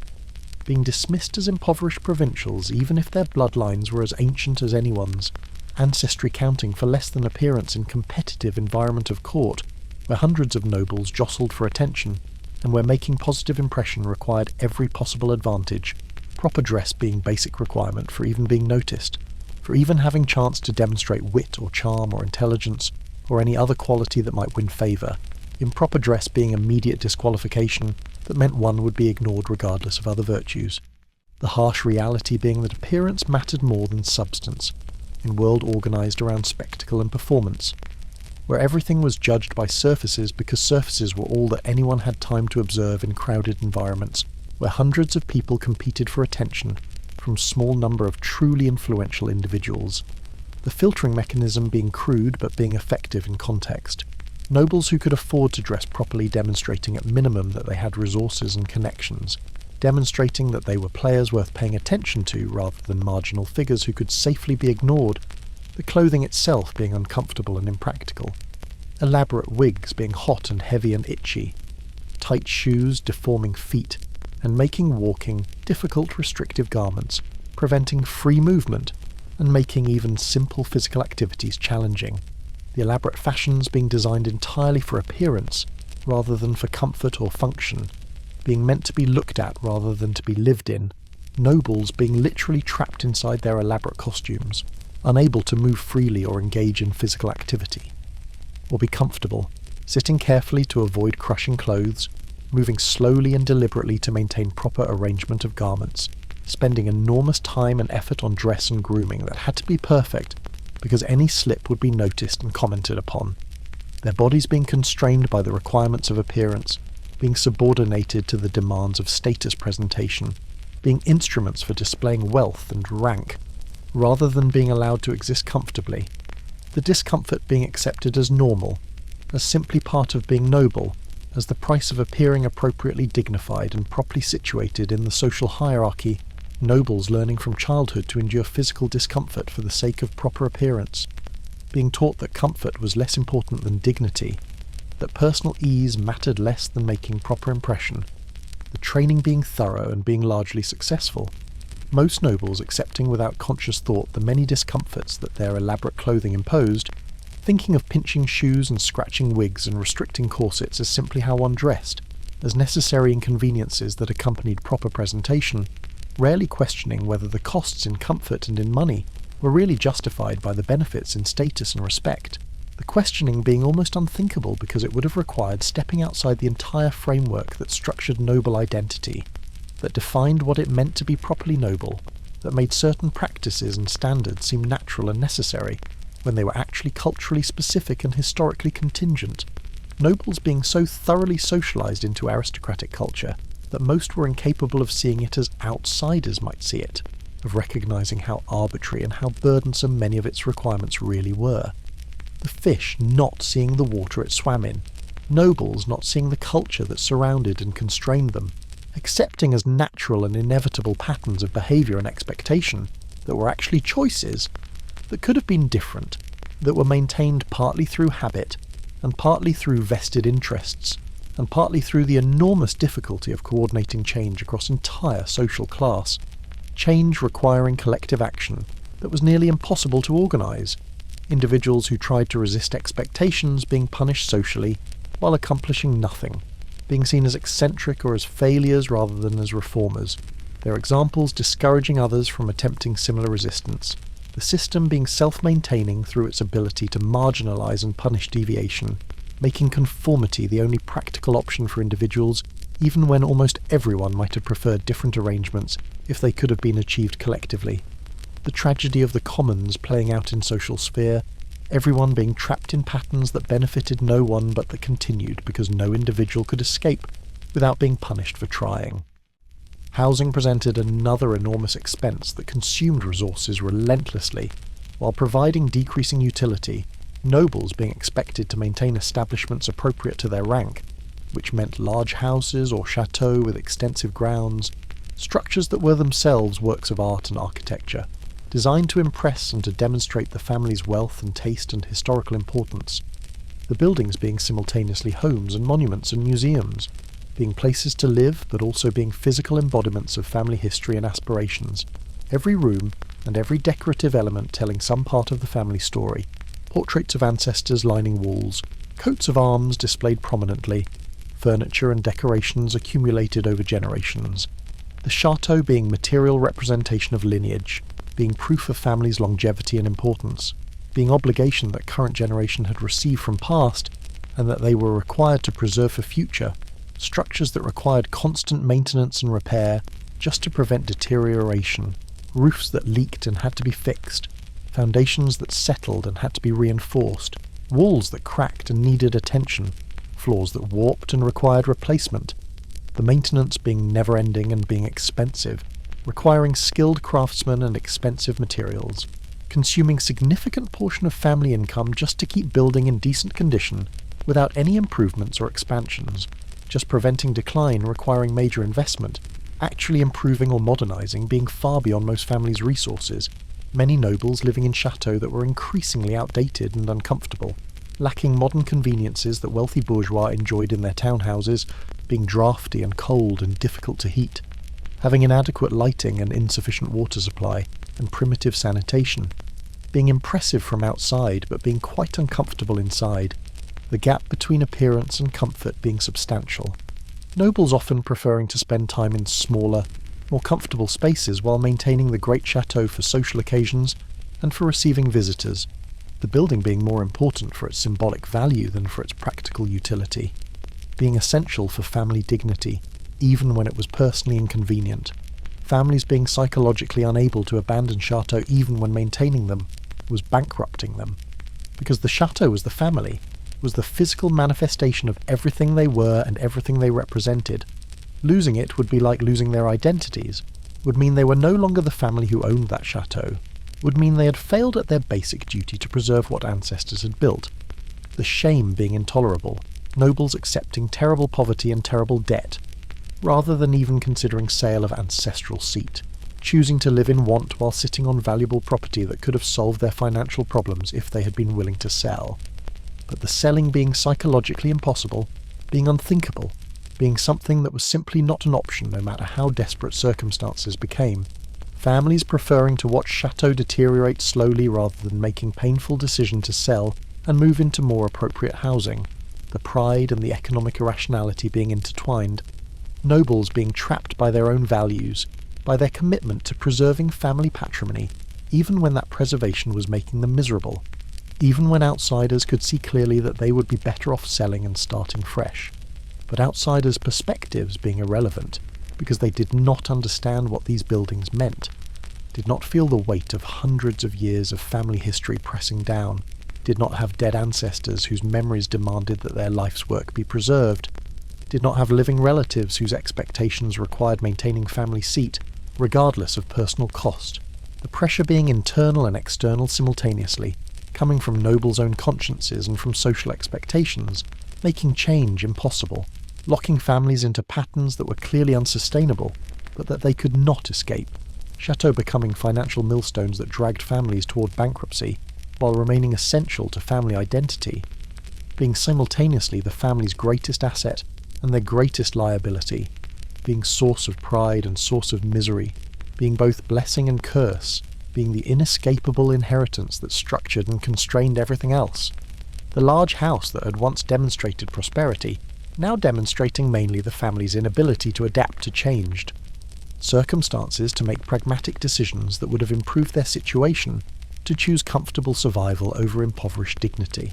being dismissed as impoverished provincials even if their bloodlines were as ancient as anyone's, ancestry counting for less than appearance in competitive environment of court, where hundreds of nobles jostled for attention, and where making positive impression required every possible advantage, proper dress being basic requirement for even being noticed, for even having chance to demonstrate wit or charm or intelligence, or any other quality that might win favour, improper dress being immediate disqualification that meant one would be ignored regardless of other virtues. the harsh reality being that appearance mattered more than substance, in a world organised around spectacle and performance, where everything was judged by surfaces because surfaces were all that anyone had time to observe in crowded environments, where hundreds of people competed for attention from a small number of truly influential individuals. The filtering mechanism being crude but being effective in context. Nobles who could afford to dress properly demonstrating at minimum that they had resources and connections, demonstrating that they were players worth paying attention to rather than marginal figures who could safely be ignored, the clothing itself being uncomfortable and impractical, elaborate wigs being hot and heavy and itchy, tight shoes deforming feet, and making walking difficult restrictive garments, preventing free movement, and making even simple physical activities challenging. The elaborate fashions being designed entirely for appearance, rather than for comfort or function, being meant to be looked at rather than to be lived in, nobles being literally trapped inside their elaborate costumes, unable to move freely or engage in physical activity, or be comfortable, sitting carefully to avoid crushing clothes, moving slowly and deliberately to maintain proper arrangement of garments, spending enormous time and effort on dress and grooming that had to be perfect because any slip would be noticed and commented upon, their bodies being constrained by the requirements of appearance, being subordinated to the demands of status presentation, being instruments for displaying wealth and rank, rather than being allowed to exist comfortably, the discomfort being accepted as normal, as simply part of being noble, as the price of appearing appropriately dignified and properly situated in the social hierarchy, nobles learning from childhood to endure physical discomfort for the sake of proper appearance, being taught that comfort was less important than dignity, that personal ease mattered less than making proper impression, the training being thorough and being largely successful, most nobles accepting without conscious thought the many discomforts that their elaborate clothing imposed, thinking of pinching shoes and scratching wigs and restricting corsets as simply how one dressed, as necessary inconveniences that accompanied proper presentation, rarely questioning whether the costs in comfort and in money were really justified by the benefits in status and respect, the questioning being almost unthinkable because it would have required stepping outside the entire framework that structured noble identity, that defined what it meant to be properly noble, that made certain practices and standards seem natural and necessary when they were actually culturally specific and historically contingent, nobles being so thoroughly socialised into aristocratic culture that most were incapable of seeing it as outsiders might see it, of recognising how arbitrary and how burdensome many of its requirements really were. The fish not seeing the water it swam in, nobles not seeing the culture that surrounded and constrained them, accepting as natural and inevitable patterns of behaviour and expectation that were actually choices that could have been different, that were maintained partly through habit and partly through vested interests, and partly through the enormous difficulty of coordinating change across entire social class, change requiring collective action that was nearly impossible to organise, individuals who tried to resist expectations being punished socially while accomplishing nothing, being seen as eccentric or as failures rather than as reformers, their examples discouraging others from attempting similar resistance, the system being self-maintaining through its ability to marginalise and punish deviation, making conformity the only practical option for individuals, even when almost everyone might have preferred different arrangements if they could have been achieved collectively. The tragedy of the commons playing out in social sphere, everyone being trapped in patterns that benefited no one but that continued because no individual could escape without being punished for trying. Housing presented another enormous expense that consumed resources relentlessly, while providing decreasing utility, nobles being expected to maintain establishments appropriate to their rank, which meant large houses or châteaux with extensive grounds, structures that were themselves works of art and architecture, designed to impress and to demonstrate the family's wealth and taste and historical importance, the buildings being simultaneously homes and monuments and museums, being places to live but also being physical embodiments of family history and aspirations, every room and every decorative element telling some part of the family story, portraits of ancestors lining walls, coats of arms displayed prominently, furniture and decorations accumulated over generations, the Châteaux being material representation of lineage, being proof of family's longevity and importance, being obligation that current generation had received from past and that they were required to preserve for future, structures that required constant maintenance and repair, just to prevent deterioration, roofs that leaked and had to be fixed, foundations that settled and had to be reinforced, walls that cracked and needed attention, floors that warped and required replacement, the maintenance being never-ending and being expensive, requiring skilled craftsmen and expensive materials, consuming significant portion of family income just to keep building in decent condition without any improvements or expansions, just preventing decline requiring major investment, actually improving or modernising being far beyond most families' resources, many nobles living in chateaux that were increasingly outdated and uncomfortable, lacking modern conveniences that wealthy bourgeois enjoyed in their townhouses, being draughty and cold and difficult to heat, having inadequate lighting and insufficient water supply, and primitive sanitation, being impressive from outside but being quite uncomfortable inside, the gap between appearance and comfort being substantial, nobles often preferring to spend time in smaller, more comfortable spaces while maintaining the great chateau for social occasions and for receiving visitors, the building being more important for its symbolic value than for its practical utility, being essential for family dignity, even when it was personally inconvenient, families being psychologically unable to abandon chateaux even when maintaining them was bankrupting them, because the chateau was the family, was the physical manifestation of everything they were and everything they represented. Losing it would be like losing their identities, would mean they were no longer the family who owned that chateau, would mean they had failed at their basic duty to preserve what ancestors had built. The shame being intolerable, nobles accepting terrible poverty and terrible debt, rather than even considering sale of ancestral seat, choosing to live in want while sitting on valuable property that could have solved their financial problems if they had been willing to sell. But the selling being psychologically impossible, being unthinkable, being something that was simply not an option no matter how desperate circumstances became, families preferring to watch chateaux deteriorate slowly rather than making painful decision to sell and move into more appropriate housing, the pride and the economic irrationality being intertwined, nobles being trapped by their own values, by their commitment to preserving family patrimony, even when that preservation was making them miserable, even when outsiders could see clearly that they would be better off selling and starting fresh, but outsiders' perspectives being irrelevant because they did not understand what these buildings meant, did not feel the weight of hundreds of years of family history pressing down, did not have dead ancestors whose memories demanded that their life's work be preserved, did not have living relatives whose expectations required maintaining family seat, regardless of personal cost, the pressure being internal and external simultaneously, coming from nobles' own consciences and from social expectations, making change impossible, locking families into patterns that were clearly unsustainable, but that they could not escape, chateaux becoming financial millstones that dragged families toward bankruptcy, while remaining essential to family identity, being simultaneously the family's greatest asset and their greatest liability, being source of pride and source of misery, being both blessing and curse, being the inescapable inheritance that structured and constrained everything else. The large house that had once demonstrated prosperity, now demonstrating mainly the family's inability to adapt to changed. Circumstances to make pragmatic decisions that would have improved their situation, to choose comfortable survival over impoverished dignity.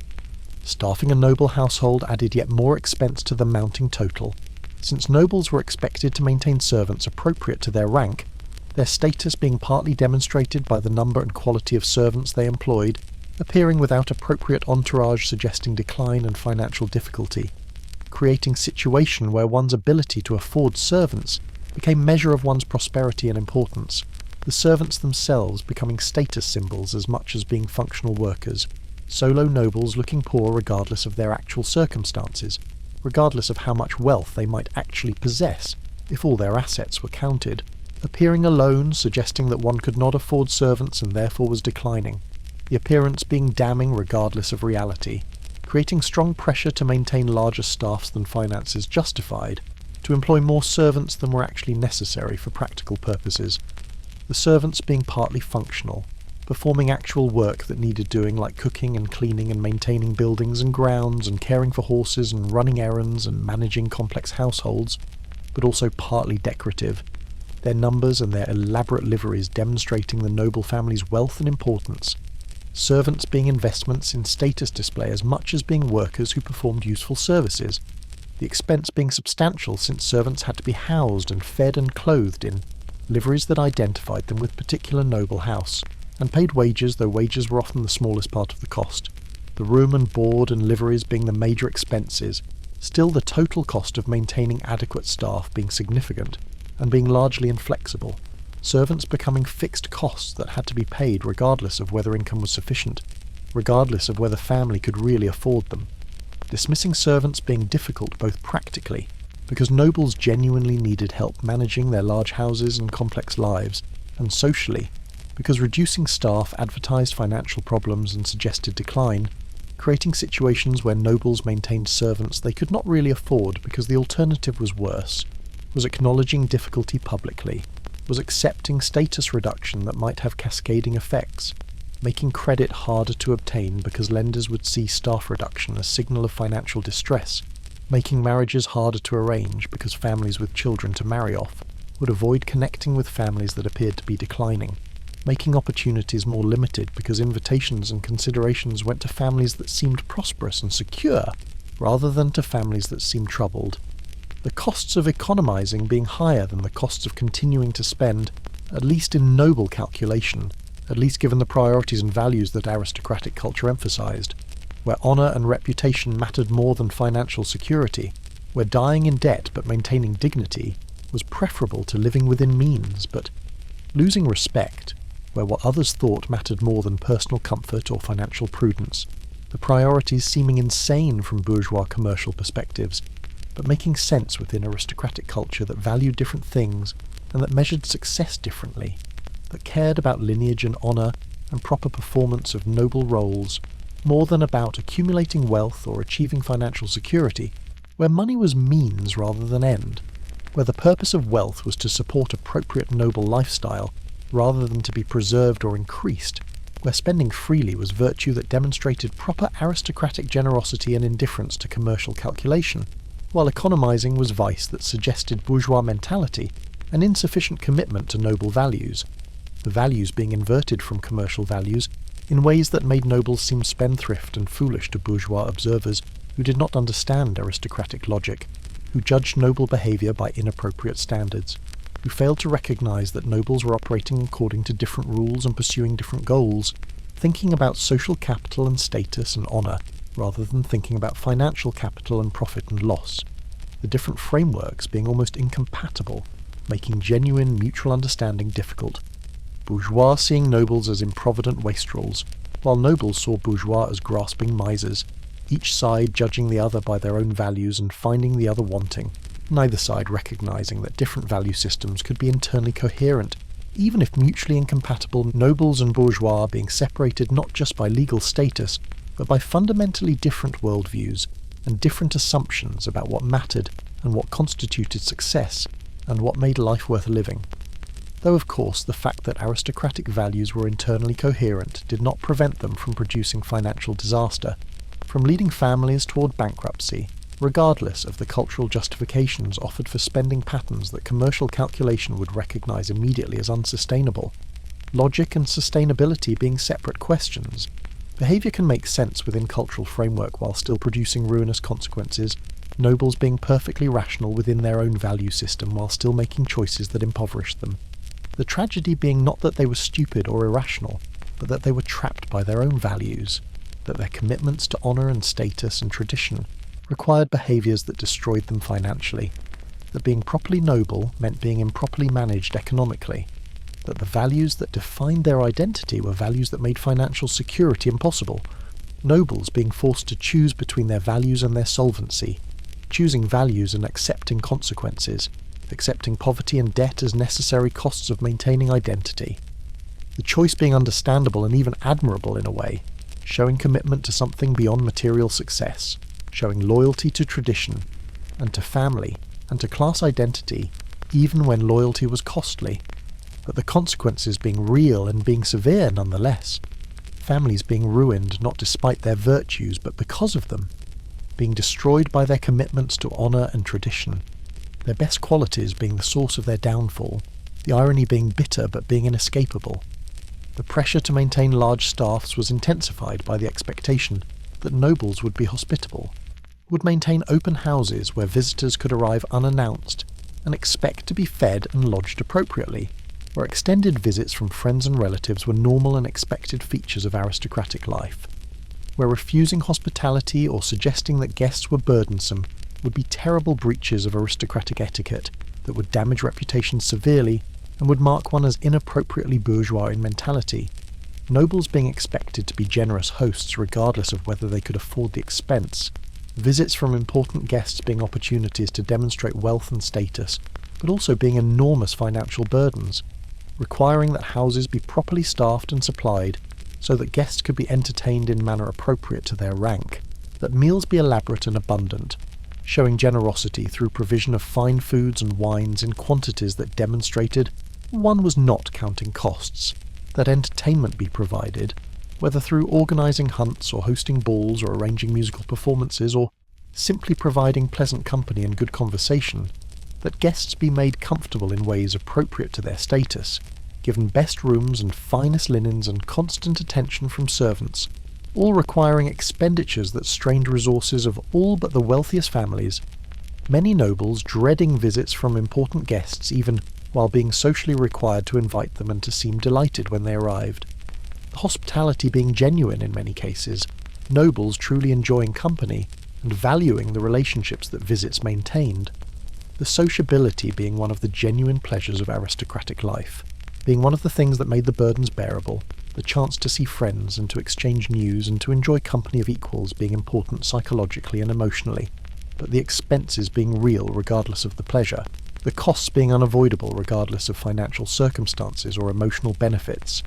Staffing a noble household added yet more expense to the mounting total, since nobles were expected to maintain servants appropriate to their rank, their status being partly demonstrated by the number and quality of servants they employed, appearing without appropriate entourage suggesting decline and financial difficulty, creating situation where one's ability to afford servants became measure of one's prosperity and importance, the servants themselves becoming status symbols as much as being functional workers, solo nobles looking poor regardless of their actual circumstances, regardless of how much wealth they might actually possess if all their assets were counted, appearing alone suggesting that one could not afford servants and therefore was declining, the appearance being damning regardless of reality, creating strong pressure to maintain larger staffs than finances justified, to employ more servants than were actually necessary for practical purposes, the servants being partly functional, performing actual work that needed doing like cooking and cleaning and maintaining buildings and grounds and caring for horses and running errands and managing complex households, but also partly decorative, their numbers and their elaborate liveries demonstrating the noble family's wealth and importance, servants being investments in status display as much as being workers who performed useful services, the expense being substantial since servants had to be housed and fed and clothed in liveries that identified them with particular noble house, and paid wages, though wages were often the smallest part of the cost. The room and board and liveries being the major expenses, still the total cost of maintaining adequate staff being significant, and being largely inflexible, servants becoming fixed costs that had to be paid regardless of whether income was sufficient, regardless of whether family could really afford them. Dismissing servants being difficult both practically, because nobles genuinely needed help managing their large houses and complex lives, and socially, because reducing staff advertised financial problems and suggested decline, creating situations where nobles maintained servants they could not really afford because the alternative was worse, was acknowledging difficulty publicly, was accepting status reduction that might have cascading effects, making credit harder to obtain because lenders would see staff reduction as signal of financial distress, making marriages harder to arrange because families with children to marry off would avoid connecting with families that appeared to be declining, making opportunities more limited because invitations and considerations went to families that seemed prosperous and secure, rather than to families that seemed troubled. The costs of economizing being higher than the costs of continuing to spend, at least in noble calculation, at least given the priorities and values that aristocratic culture emphasized, where honour and reputation mattered more than financial security, where dying in debt but maintaining dignity was preferable to living within means, but losing respect, where what others thought mattered more than personal comfort or financial prudence, the priorities seeming insane from bourgeois commercial perspectives, but making sense within aristocratic culture that valued different things and that measured success differently, that cared about lineage and honour and proper performance of noble roles more than about accumulating wealth or achieving financial security, where money was means rather than end, where the purpose of wealth was to support appropriate noble lifestyle rather than to be preserved or increased, where spending freely was virtue that demonstrated proper aristocratic generosity and indifference to commercial calculation, while economizing was vice that suggested bourgeois mentality and insufficient commitment to noble values, the values being inverted from commercial values in ways that made nobles seem spendthrift and foolish to bourgeois observers who did not understand aristocratic logic, who judged noble behaviour by inappropriate standards, who failed to recognize that nobles were operating according to different rules and pursuing different goals, thinking about social capital and status and honour, rather than thinking about financial capital and profit and loss, the different frameworks being almost incompatible, making genuine mutual understanding difficult. Bourgeois seeing nobles as improvident wastrels, while nobles saw bourgeois as grasping misers, each side judging the other by their own values and finding the other wanting, neither side recognizing that different value systems could be internally coherent, even if mutually incompatible nobles and bourgeois being separated not just by legal status, but by fundamentally different worldviews and different assumptions about what mattered and what constituted success and what made life worth living. Though of course the fact that aristocratic values were internally coherent did not prevent them from producing financial disaster, from leading families toward bankruptcy, regardless of the cultural justifications offered for spending patterns that commercial calculation would recognize immediately as unsustainable. Logic and sustainability being separate questions, behaviour can make sense within cultural framework while still producing ruinous consequences, nobles being perfectly rational within their own value system while still making choices that impoverished them. The tragedy being not that they were stupid or irrational, but that they were trapped by their own values, that their commitments to honour and status and tradition required behaviours that destroyed them financially, that being properly noble meant being improperly managed economically, that the values that defined their identity were values that made financial security impossible, nobles being forced to choose between their values and their solvency, choosing values and accepting consequences, accepting poverty and debt as necessary costs of maintaining identity. The choice being understandable and even admirable in a way, showing commitment to something beyond material success, showing loyalty to tradition, and to family, and to class identity, even when loyalty was costly, but the consequences being real and being severe nonetheless, families being ruined not despite their virtues but because of them, being destroyed by their commitments to honour and tradition, their best qualities being the source of their downfall, the irony being bitter but being inescapable. The pressure to maintain large staffs was intensified by the expectation that nobles would be hospitable, would maintain open houses where visitors could arrive unannounced and expect to be fed and lodged appropriately, where extended visits from friends and relatives were normal and expected features of aristocratic life, where refusing hospitality or suggesting that guests were burdensome would be terrible breaches of aristocratic etiquette that would damage reputation severely and would mark one as inappropriately bourgeois in mentality, nobles being expected to be generous hosts regardless of whether they could afford the expense, visits from important guests being opportunities to demonstrate wealth and status, but also being enormous financial burdens, requiring that houses be properly staffed and supplied so that guests could be entertained in manner appropriate to their rank, that meals be elaborate and abundant, showing generosity through provision of fine foods and wines in quantities that demonstrated one was not counting costs, that entertainment be provided, whether through organising hunts or hosting balls or arranging musical performances or simply providing pleasant company and good conversation, that guests be made comfortable in ways appropriate to their status, given best rooms and finest linens and constant attention from servants, all requiring expenditures that strained resources of all but the wealthiest families, many nobles dreading visits from important guests even while being socially required to invite them and to seem delighted when they arrived, the hospitality being genuine in many cases, nobles truly enjoying company and valuing the relationships that visits maintained, the sociability being one of the genuine pleasures of aristocratic life, being one of the things that made the burdens bearable, the chance to see friends and to exchange news and to enjoy company of equals being important psychologically and emotionally, but the expenses being real regardless of the pleasure, the costs being unavoidable regardless of financial circumstances or emotional benefits,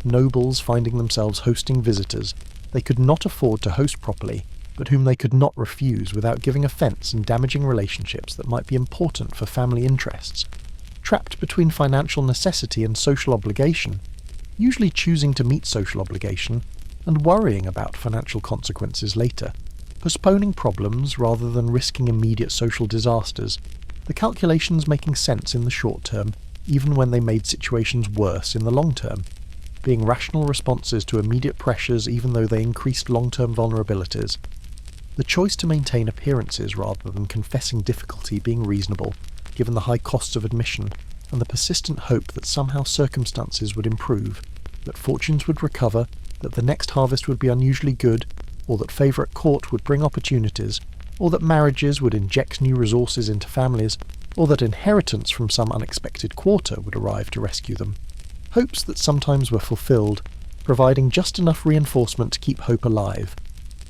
nobles finding themselves hosting visitors they could not afford to host properly, but whom they could not refuse without giving offence and damaging relationships that might be important for family interests, trapped between financial necessity and social obligation, usually choosing to meet social obligation and worrying about financial consequences later, postponing problems rather than risking immediate social disasters, the calculations making sense in the short term even when they made situations worse in the long term, being rational responses to immediate pressures even though they increased long-term vulnerabilities, the choice to maintain appearances rather than confessing difficulty being reasonable, given the high costs of admission, and the persistent hope that somehow circumstances would improve, that fortunes would recover, that the next harvest would be unusually good, or that favour at court would bring opportunities, or that marriages would inject new resources into families, or that inheritance from some unexpected quarter would arrive to rescue them. Hopes that sometimes were fulfilled, providing just enough reinforcement to keep hope alive,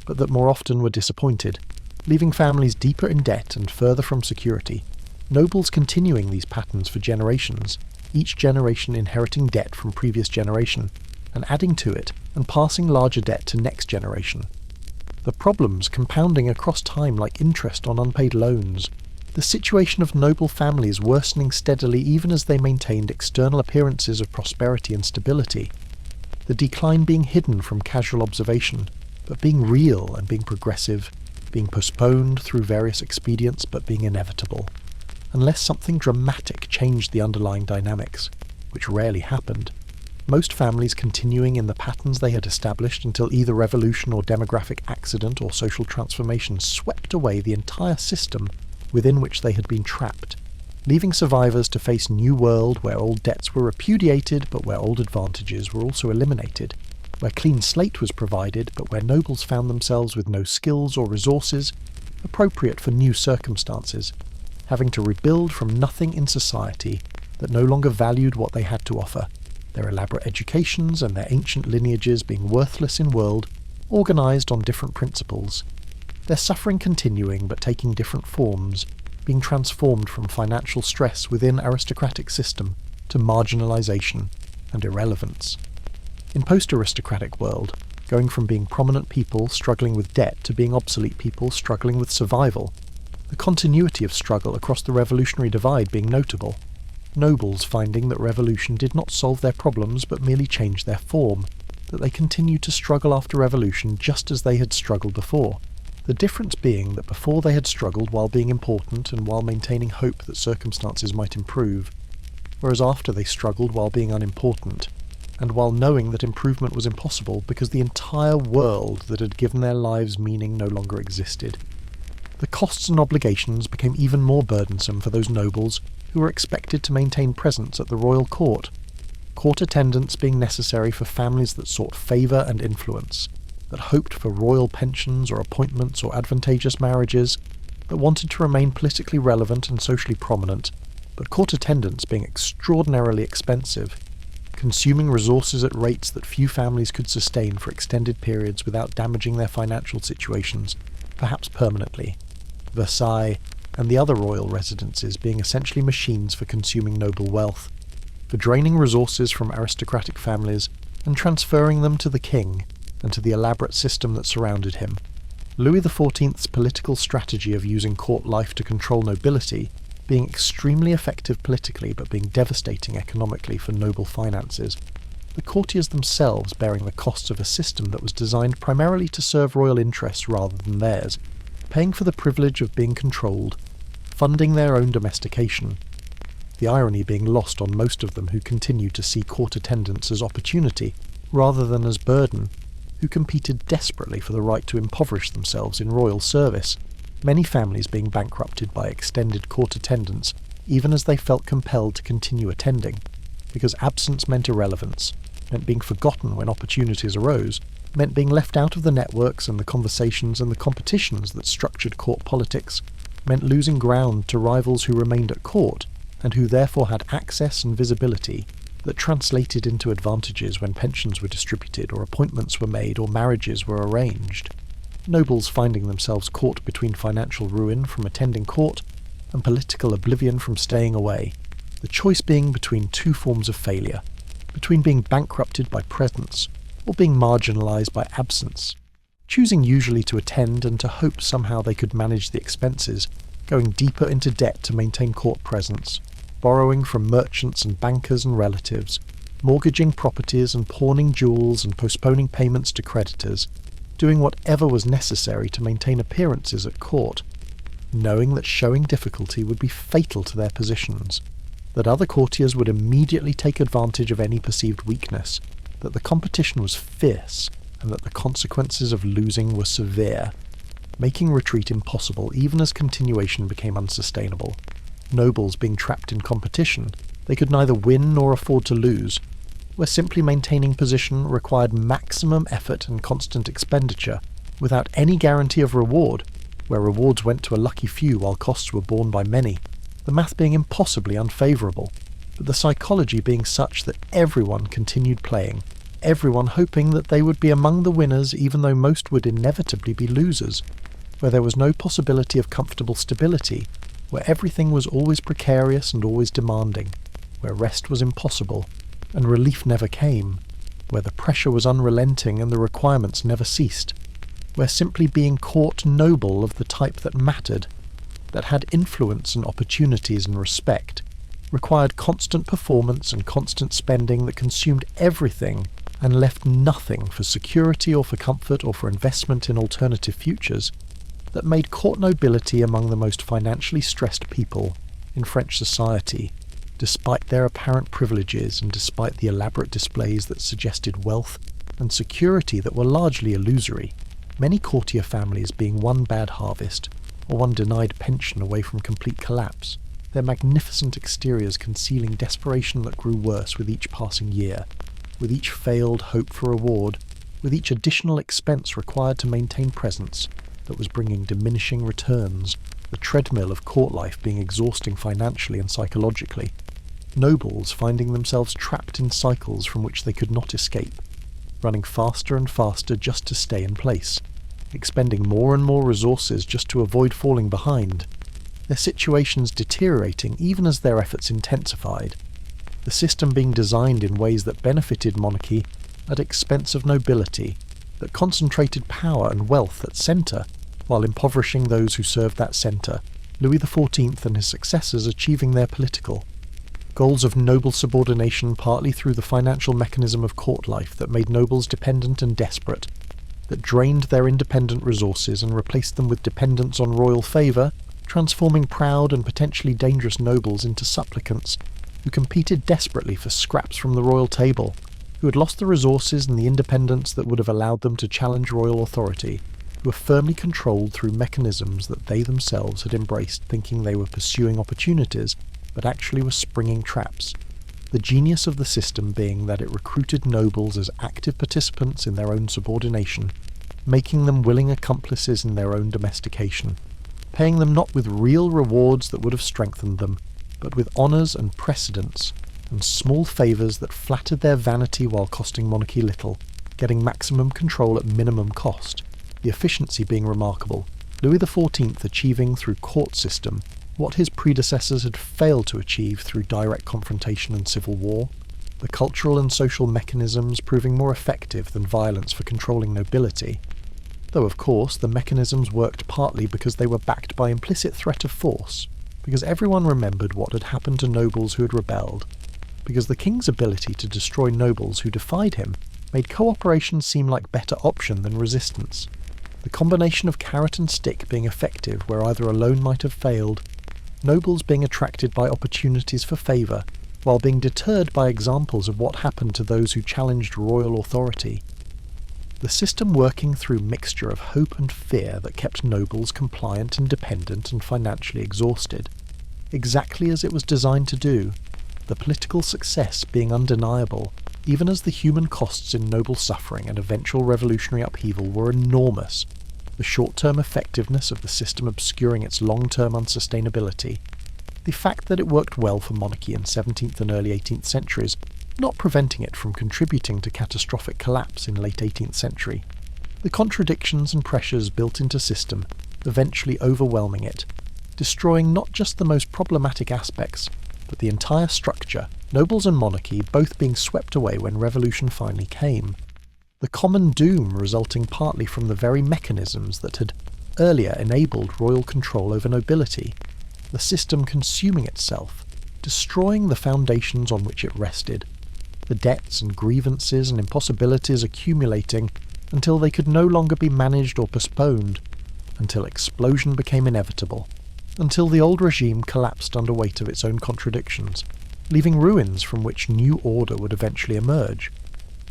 but that more often were disappointed, leaving families deeper in debt and further from security, nobles continuing these patterns for generations, each generation inheriting debt from previous generation, and adding to it and passing larger debt to next generation. The problems compounding across time like interest on unpaid loans, the situation of noble families worsening steadily even as they maintained external appearances of prosperity and stability, the decline being hidden from casual observation, but being real and being progressive, being postponed through various expedients but being inevitable, unless something dramatic changed the underlying dynamics, which rarely happened, most families continuing in the patterns they had established until either revolution or demographic accident or social transformation swept away the entire system within which they had been trapped, leaving survivors to face a new world where old debts were repudiated but where old advantages were also eliminated, where clean slate was provided but where nobles found themselves with no skills or resources appropriate for new circumstances, having to rebuild from nothing in society that no longer valued what they had to offer, their elaborate educations and their ancient lineages being worthless in world, organised on different principles, their suffering continuing but taking different forms, being transformed from financial stress within aristocratic system to marginalisation and irrelevance. In post-aristocratic world, going from being prominent people struggling with debt to being obsolete people struggling with survival, the continuity of struggle across the revolutionary divide being notable, nobles finding that revolution did not solve their problems but merely changed their form, that they continued to struggle after revolution just as they had struggled before, the difference being that before they had struggled while being important and while maintaining hope that circumstances might improve, whereas after they struggled while being unimportant, and while knowing that improvement was impossible because the entire world that had given their lives meaning no longer existed, the costs and obligations became even more burdensome for those nobles who were expected to maintain presence at the royal court, court attendance being necessary for families that sought favour and influence, that hoped for royal pensions or appointments or advantageous marriages, that wanted to remain politically relevant and socially prominent, but court attendance being extraordinarily expensive, consuming resources at rates that few families could sustain for extended periods without damaging their financial situations, perhaps permanently. Versailles and the other royal residences being essentially machines for consuming noble wealth, for draining resources from aristocratic families and transferring them to the king and to the elaborate system that surrounded him. Louis XIV's political strategy of using court life to control nobility being extremely effective politically but being devastating economically for noble finances, the courtiers themselves bearing the costs of a system that was designed primarily to serve royal interests rather than theirs, paying for the privilege of being controlled, funding their own domestication, the irony being lost on most of them who continued to see court attendance as opportunity rather than as burden, who competed desperately for the right to impoverish themselves in royal service, many families being bankrupted by extended court attendance even as they felt compelled to continue attending, because absence meant irrelevance, meant being forgotten when opportunities arose, meant being left out of the networks and the conversations and the competitions that structured court politics, meant losing ground to rivals who remained at court and who therefore had access and visibility that translated into advantages when pensions were distributed or appointments were made or marriages were arranged. Nobles finding themselves caught between financial ruin from attending court and political oblivion from staying away, the choice being between two forms of failure, between being bankrupted by presence or being marginalised by absence, choosing usually to attend and to hope somehow they could manage the expenses, going deeper into debt to maintain court presence, borrowing from merchants and bankers and relatives, mortgaging properties and pawning jewels and postponing payments to creditors, doing whatever was necessary to maintain appearances at court, knowing that showing difficulty would be fatal to their positions, that other courtiers would immediately take advantage of any perceived weakness, that the competition was fierce, and that the consequences of losing were severe, making retreat impossible even as continuation became unsustainable. Nobles being trapped in competition, they could neither win nor afford to lose, where simply maintaining position required maximum effort and constant expenditure, without any guarantee of reward, where rewards went to a lucky few while costs were borne by many, the math being impossibly unfavourable, but the psychology being such that everyone continued playing, everyone hoping that they would be among the winners even though most would inevitably be losers, where there was no possibility of comfortable stability, where everything was always precarious and always demanding, where rest was impossible, and relief never came, where the pressure was unrelenting and the requirements never ceased, where simply being court noble of the type that mattered, that had influence and opportunities and respect, required constant performance and constant spending that consumed everything and left nothing for security or for comfort or for investment in alternative futures, that made court nobility among the most financially stressed people in French society, despite their apparent privileges and despite the elaborate displays that suggested wealth and security that were largely illusory, many courtier families being one bad harvest or one denied pension away from complete collapse, their magnificent exteriors concealing desperation that grew worse with each passing year, with each failed hope for reward, with each additional expense required to maintain presence that was bringing diminishing returns, the treadmill of court life being exhausting financially and psychologically, nobles finding themselves trapped in cycles from which they could not escape, running faster and faster just to stay in place, expending more and more resources just to avoid falling behind, their situations deteriorating even as their efforts intensified, the system being designed in ways that benefited monarchy at expense of nobility, that concentrated power and wealth at centre, while impoverishing those who served that centre, Louis XIV and his successors achieving their political goals of noble subordination partly through the financial mechanism of court life that made nobles dependent and desperate, that drained their independent resources and replaced them with dependence on royal favour, transforming proud and potentially dangerous nobles into supplicants who competed desperately for scraps from the royal table, who had lost the resources and the independence that would have allowed them to challenge royal authority, who were firmly controlled through mechanisms that they themselves had embraced, thinking they were pursuing opportunities, but actually were springing traps. The genius of the system being that it recruited nobles as active participants in their own subordination, making them willing accomplices in their own domestication, paying them not with real rewards that would have strengthened them, but with honours and precedence, and small favours that flattered their vanity while costing monarchy little, getting maximum control at minimum cost, the efficiency being remarkable, Louis XIV achieving through court system what his predecessors had failed to achieve through direct confrontation and civil war, the cultural and social mechanisms proving more effective than violence for controlling nobility, though of course the mechanisms worked partly because they were backed by implicit threat of force, because everyone remembered what had happened to nobles who had rebelled, because the king's ability to destroy nobles who defied him made cooperation seem like better option than resistance, the combination of carrot and stick being effective where either alone might have failed, nobles being attracted by opportunities for favour, while being deterred by examples of what happened to those who challenged royal authority. The system working through mixture of hope and fear that kept nobles compliant and dependent and financially exhausted, exactly as it was designed to do, the political success being undeniable, even as the human costs in noble suffering and eventual revolutionary upheaval were enormous, the short-term effectiveness of the system obscuring its long-term unsustainability, the fact that it worked well for monarchy in 17th and early 18th centuries, not preventing it from contributing to catastrophic collapse in late 18th century, the contradictions and pressures built into system, eventually overwhelming it, destroying not just the most problematic aspects, but the entire structure, nobles and monarchy both being swept away when revolution finally came. The common doom resulting partly from the very mechanisms that had earlier enabled royal control over nobility, the system consuming itself, destroying the foundations on which it rested, the debts and grievances and impossibilities accumulating until they could no longer be managed or postponed, until explosion became inevitable, until the old regime collapsed under weight of its own contradictions, leaving ruins from which new order would eventually emerge,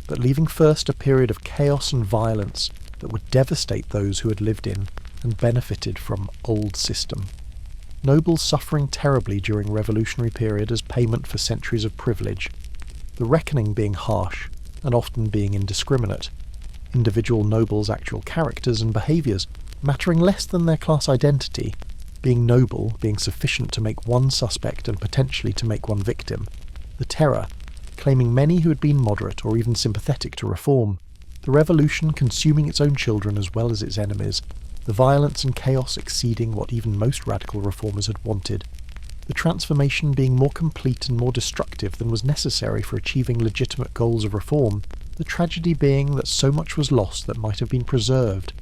but leaving first a period of chaos and violence that would devastate those who had lived in and benefited from old system. Nobles suffering terribly during revolutionary period as payment for centuries of privilege, the reckoning being harsh and often being indiscriminate, individual nobles' actual characters and behaviours mattering less than their class identity, being noble being sufficient to make one suspect and potentially to make one victim, the terror claiming many who had been moderate or even sympathetic to reform, the revolution consuming its own children as well as its enemies, the violence and chaos exceeding what even most radical reformers had wanted, the transformation being more complete and more destructive than was necessary for achieving legitimate goals of reform, the tragedy being that so much was lost that might have been preserved,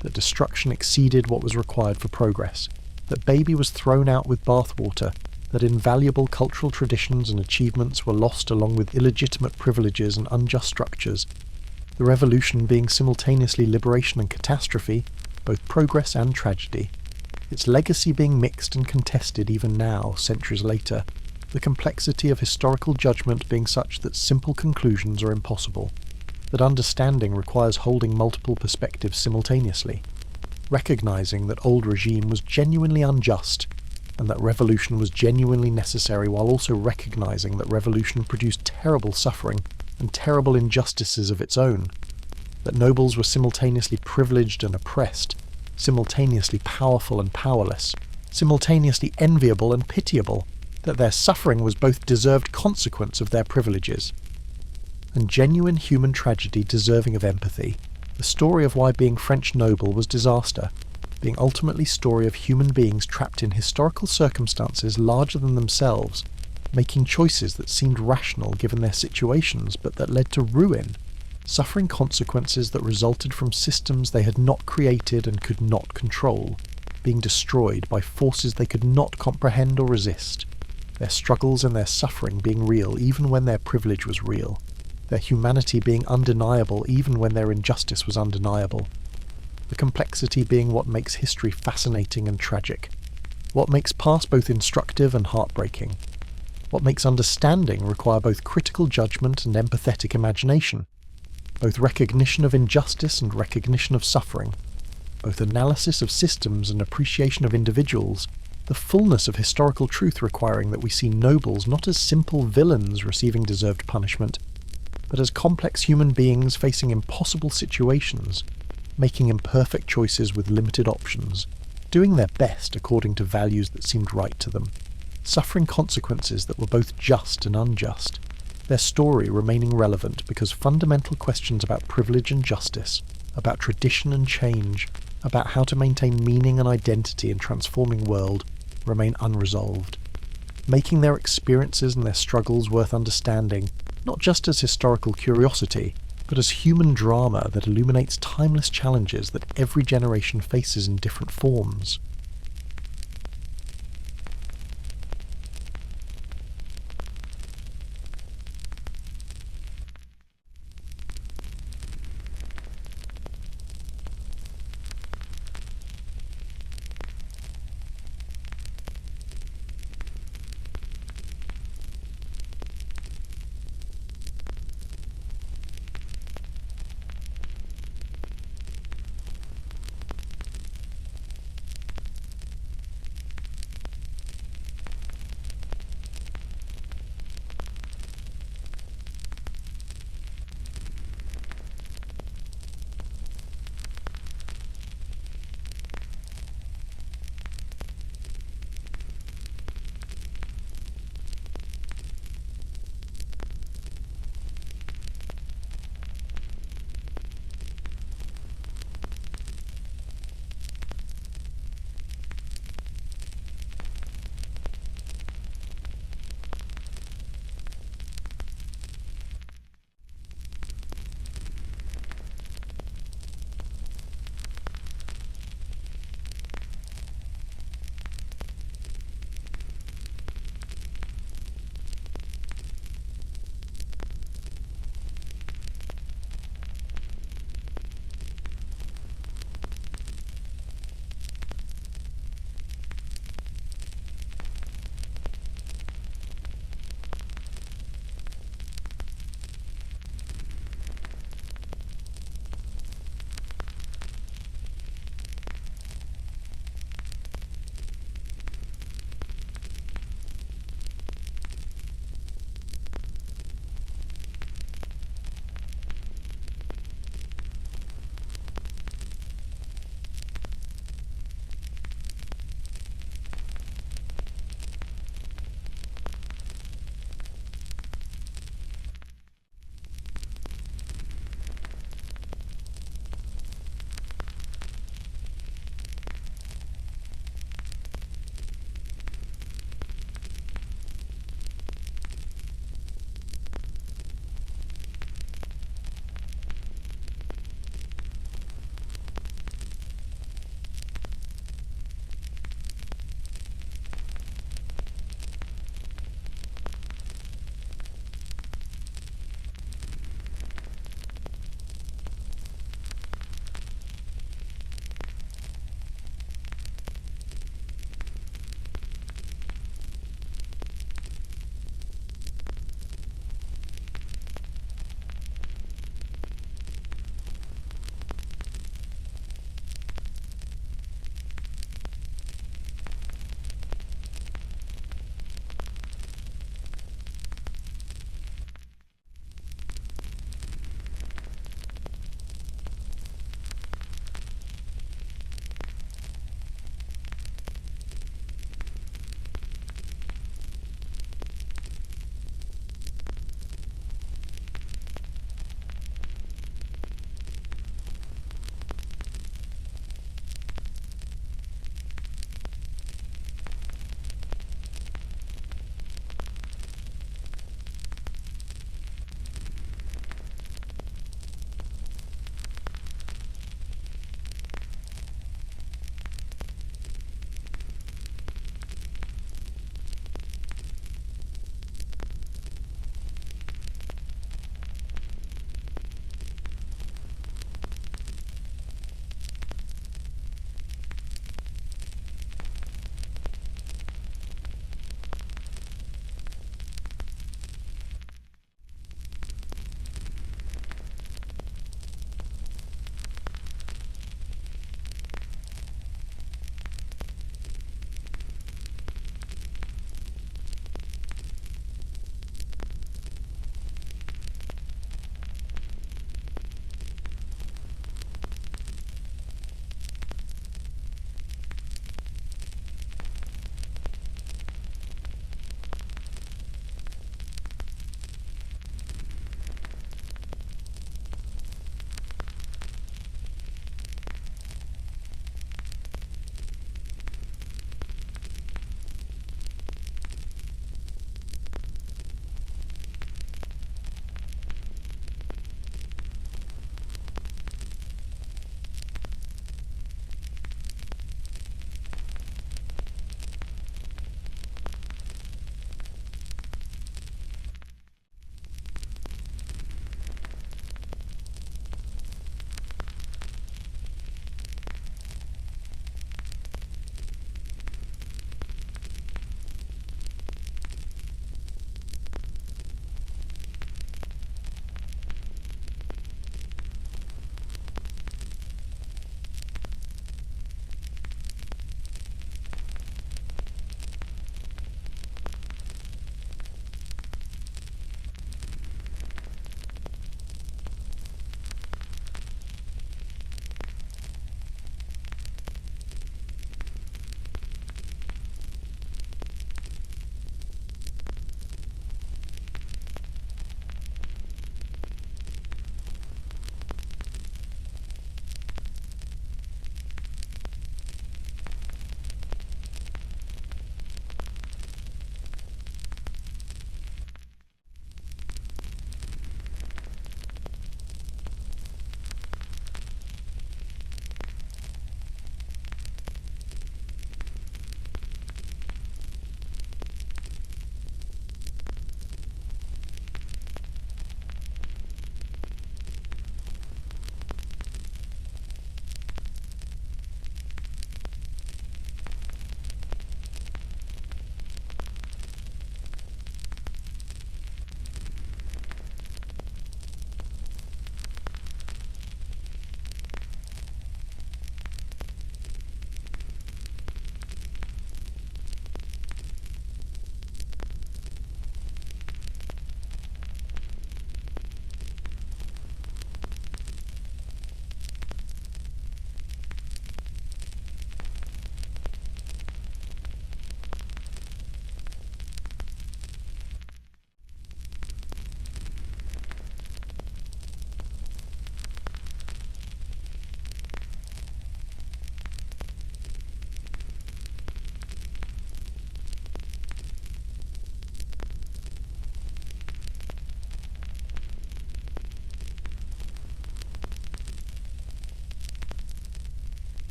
that destruction exceeded what was required for progress, that baby was thrown out with bathwater, that invaluable cultural traditions and achievements were lost along with illegitimate privileges and unjust structures, the revolution being simultaneously liberation and catastrophe, both progress and tragedy, its legacy being mixed and contested even now, centuries later, the complexity of historical judgment being such that simple conclusions are impossible, that understanding requires holding multiple perspectives simultaneously, recognizing that old regime was genuinely unjust, and that revolution was genuinely necessary while also recognizing that revolution produced terrible suffering and terrible injustices of its own, that nobles were simultaneously privileged and oppressed, simultaneously powerful and powerless, simultaneously enviable and pitiable, that their suffering was both deserved consequence of their privileges, and genuine human tragedy deserving of empathy, the story of why being French noble was disaster, being ultimately story of human beings trapped in historical circumstances larger than themselves, making choices that seemed rational given their situations but that led to ruin, suffering consequences that resulted from systems they had not created and could not control, being destroyed by forces they could not comprehend or resist, their struggles and their suffering being real even when their privilege was real, their humanity being undeniable even when their injustice was undeniable, the complexity being what makes history fascinating and tragic, what makes past both instructive and heartbreaking, what makes understanding require both critical judgment and empathetic imagination, both recognition of injustice and recognition of suffering, both analysis of systems and appreciation of individuals, the fullness of historical truth requiring that we see nobles not as simple villains receiving deserved punishment, but as complex human beings facing impossible situations, making imperfect choices with limited options, doing their best according to values that seemed right to them, suffering consequences that were both just and unjust, their story remaining relevant because fundamental questions about privilege and justice, about tradition and change, about how to maintain meaning and identity in a transforming world, remain unresolved, making their experiences and their struggles worth understanding, not just as historical curiosity, but as human drama that illuminates timeless challenges that every generation faces in different forms.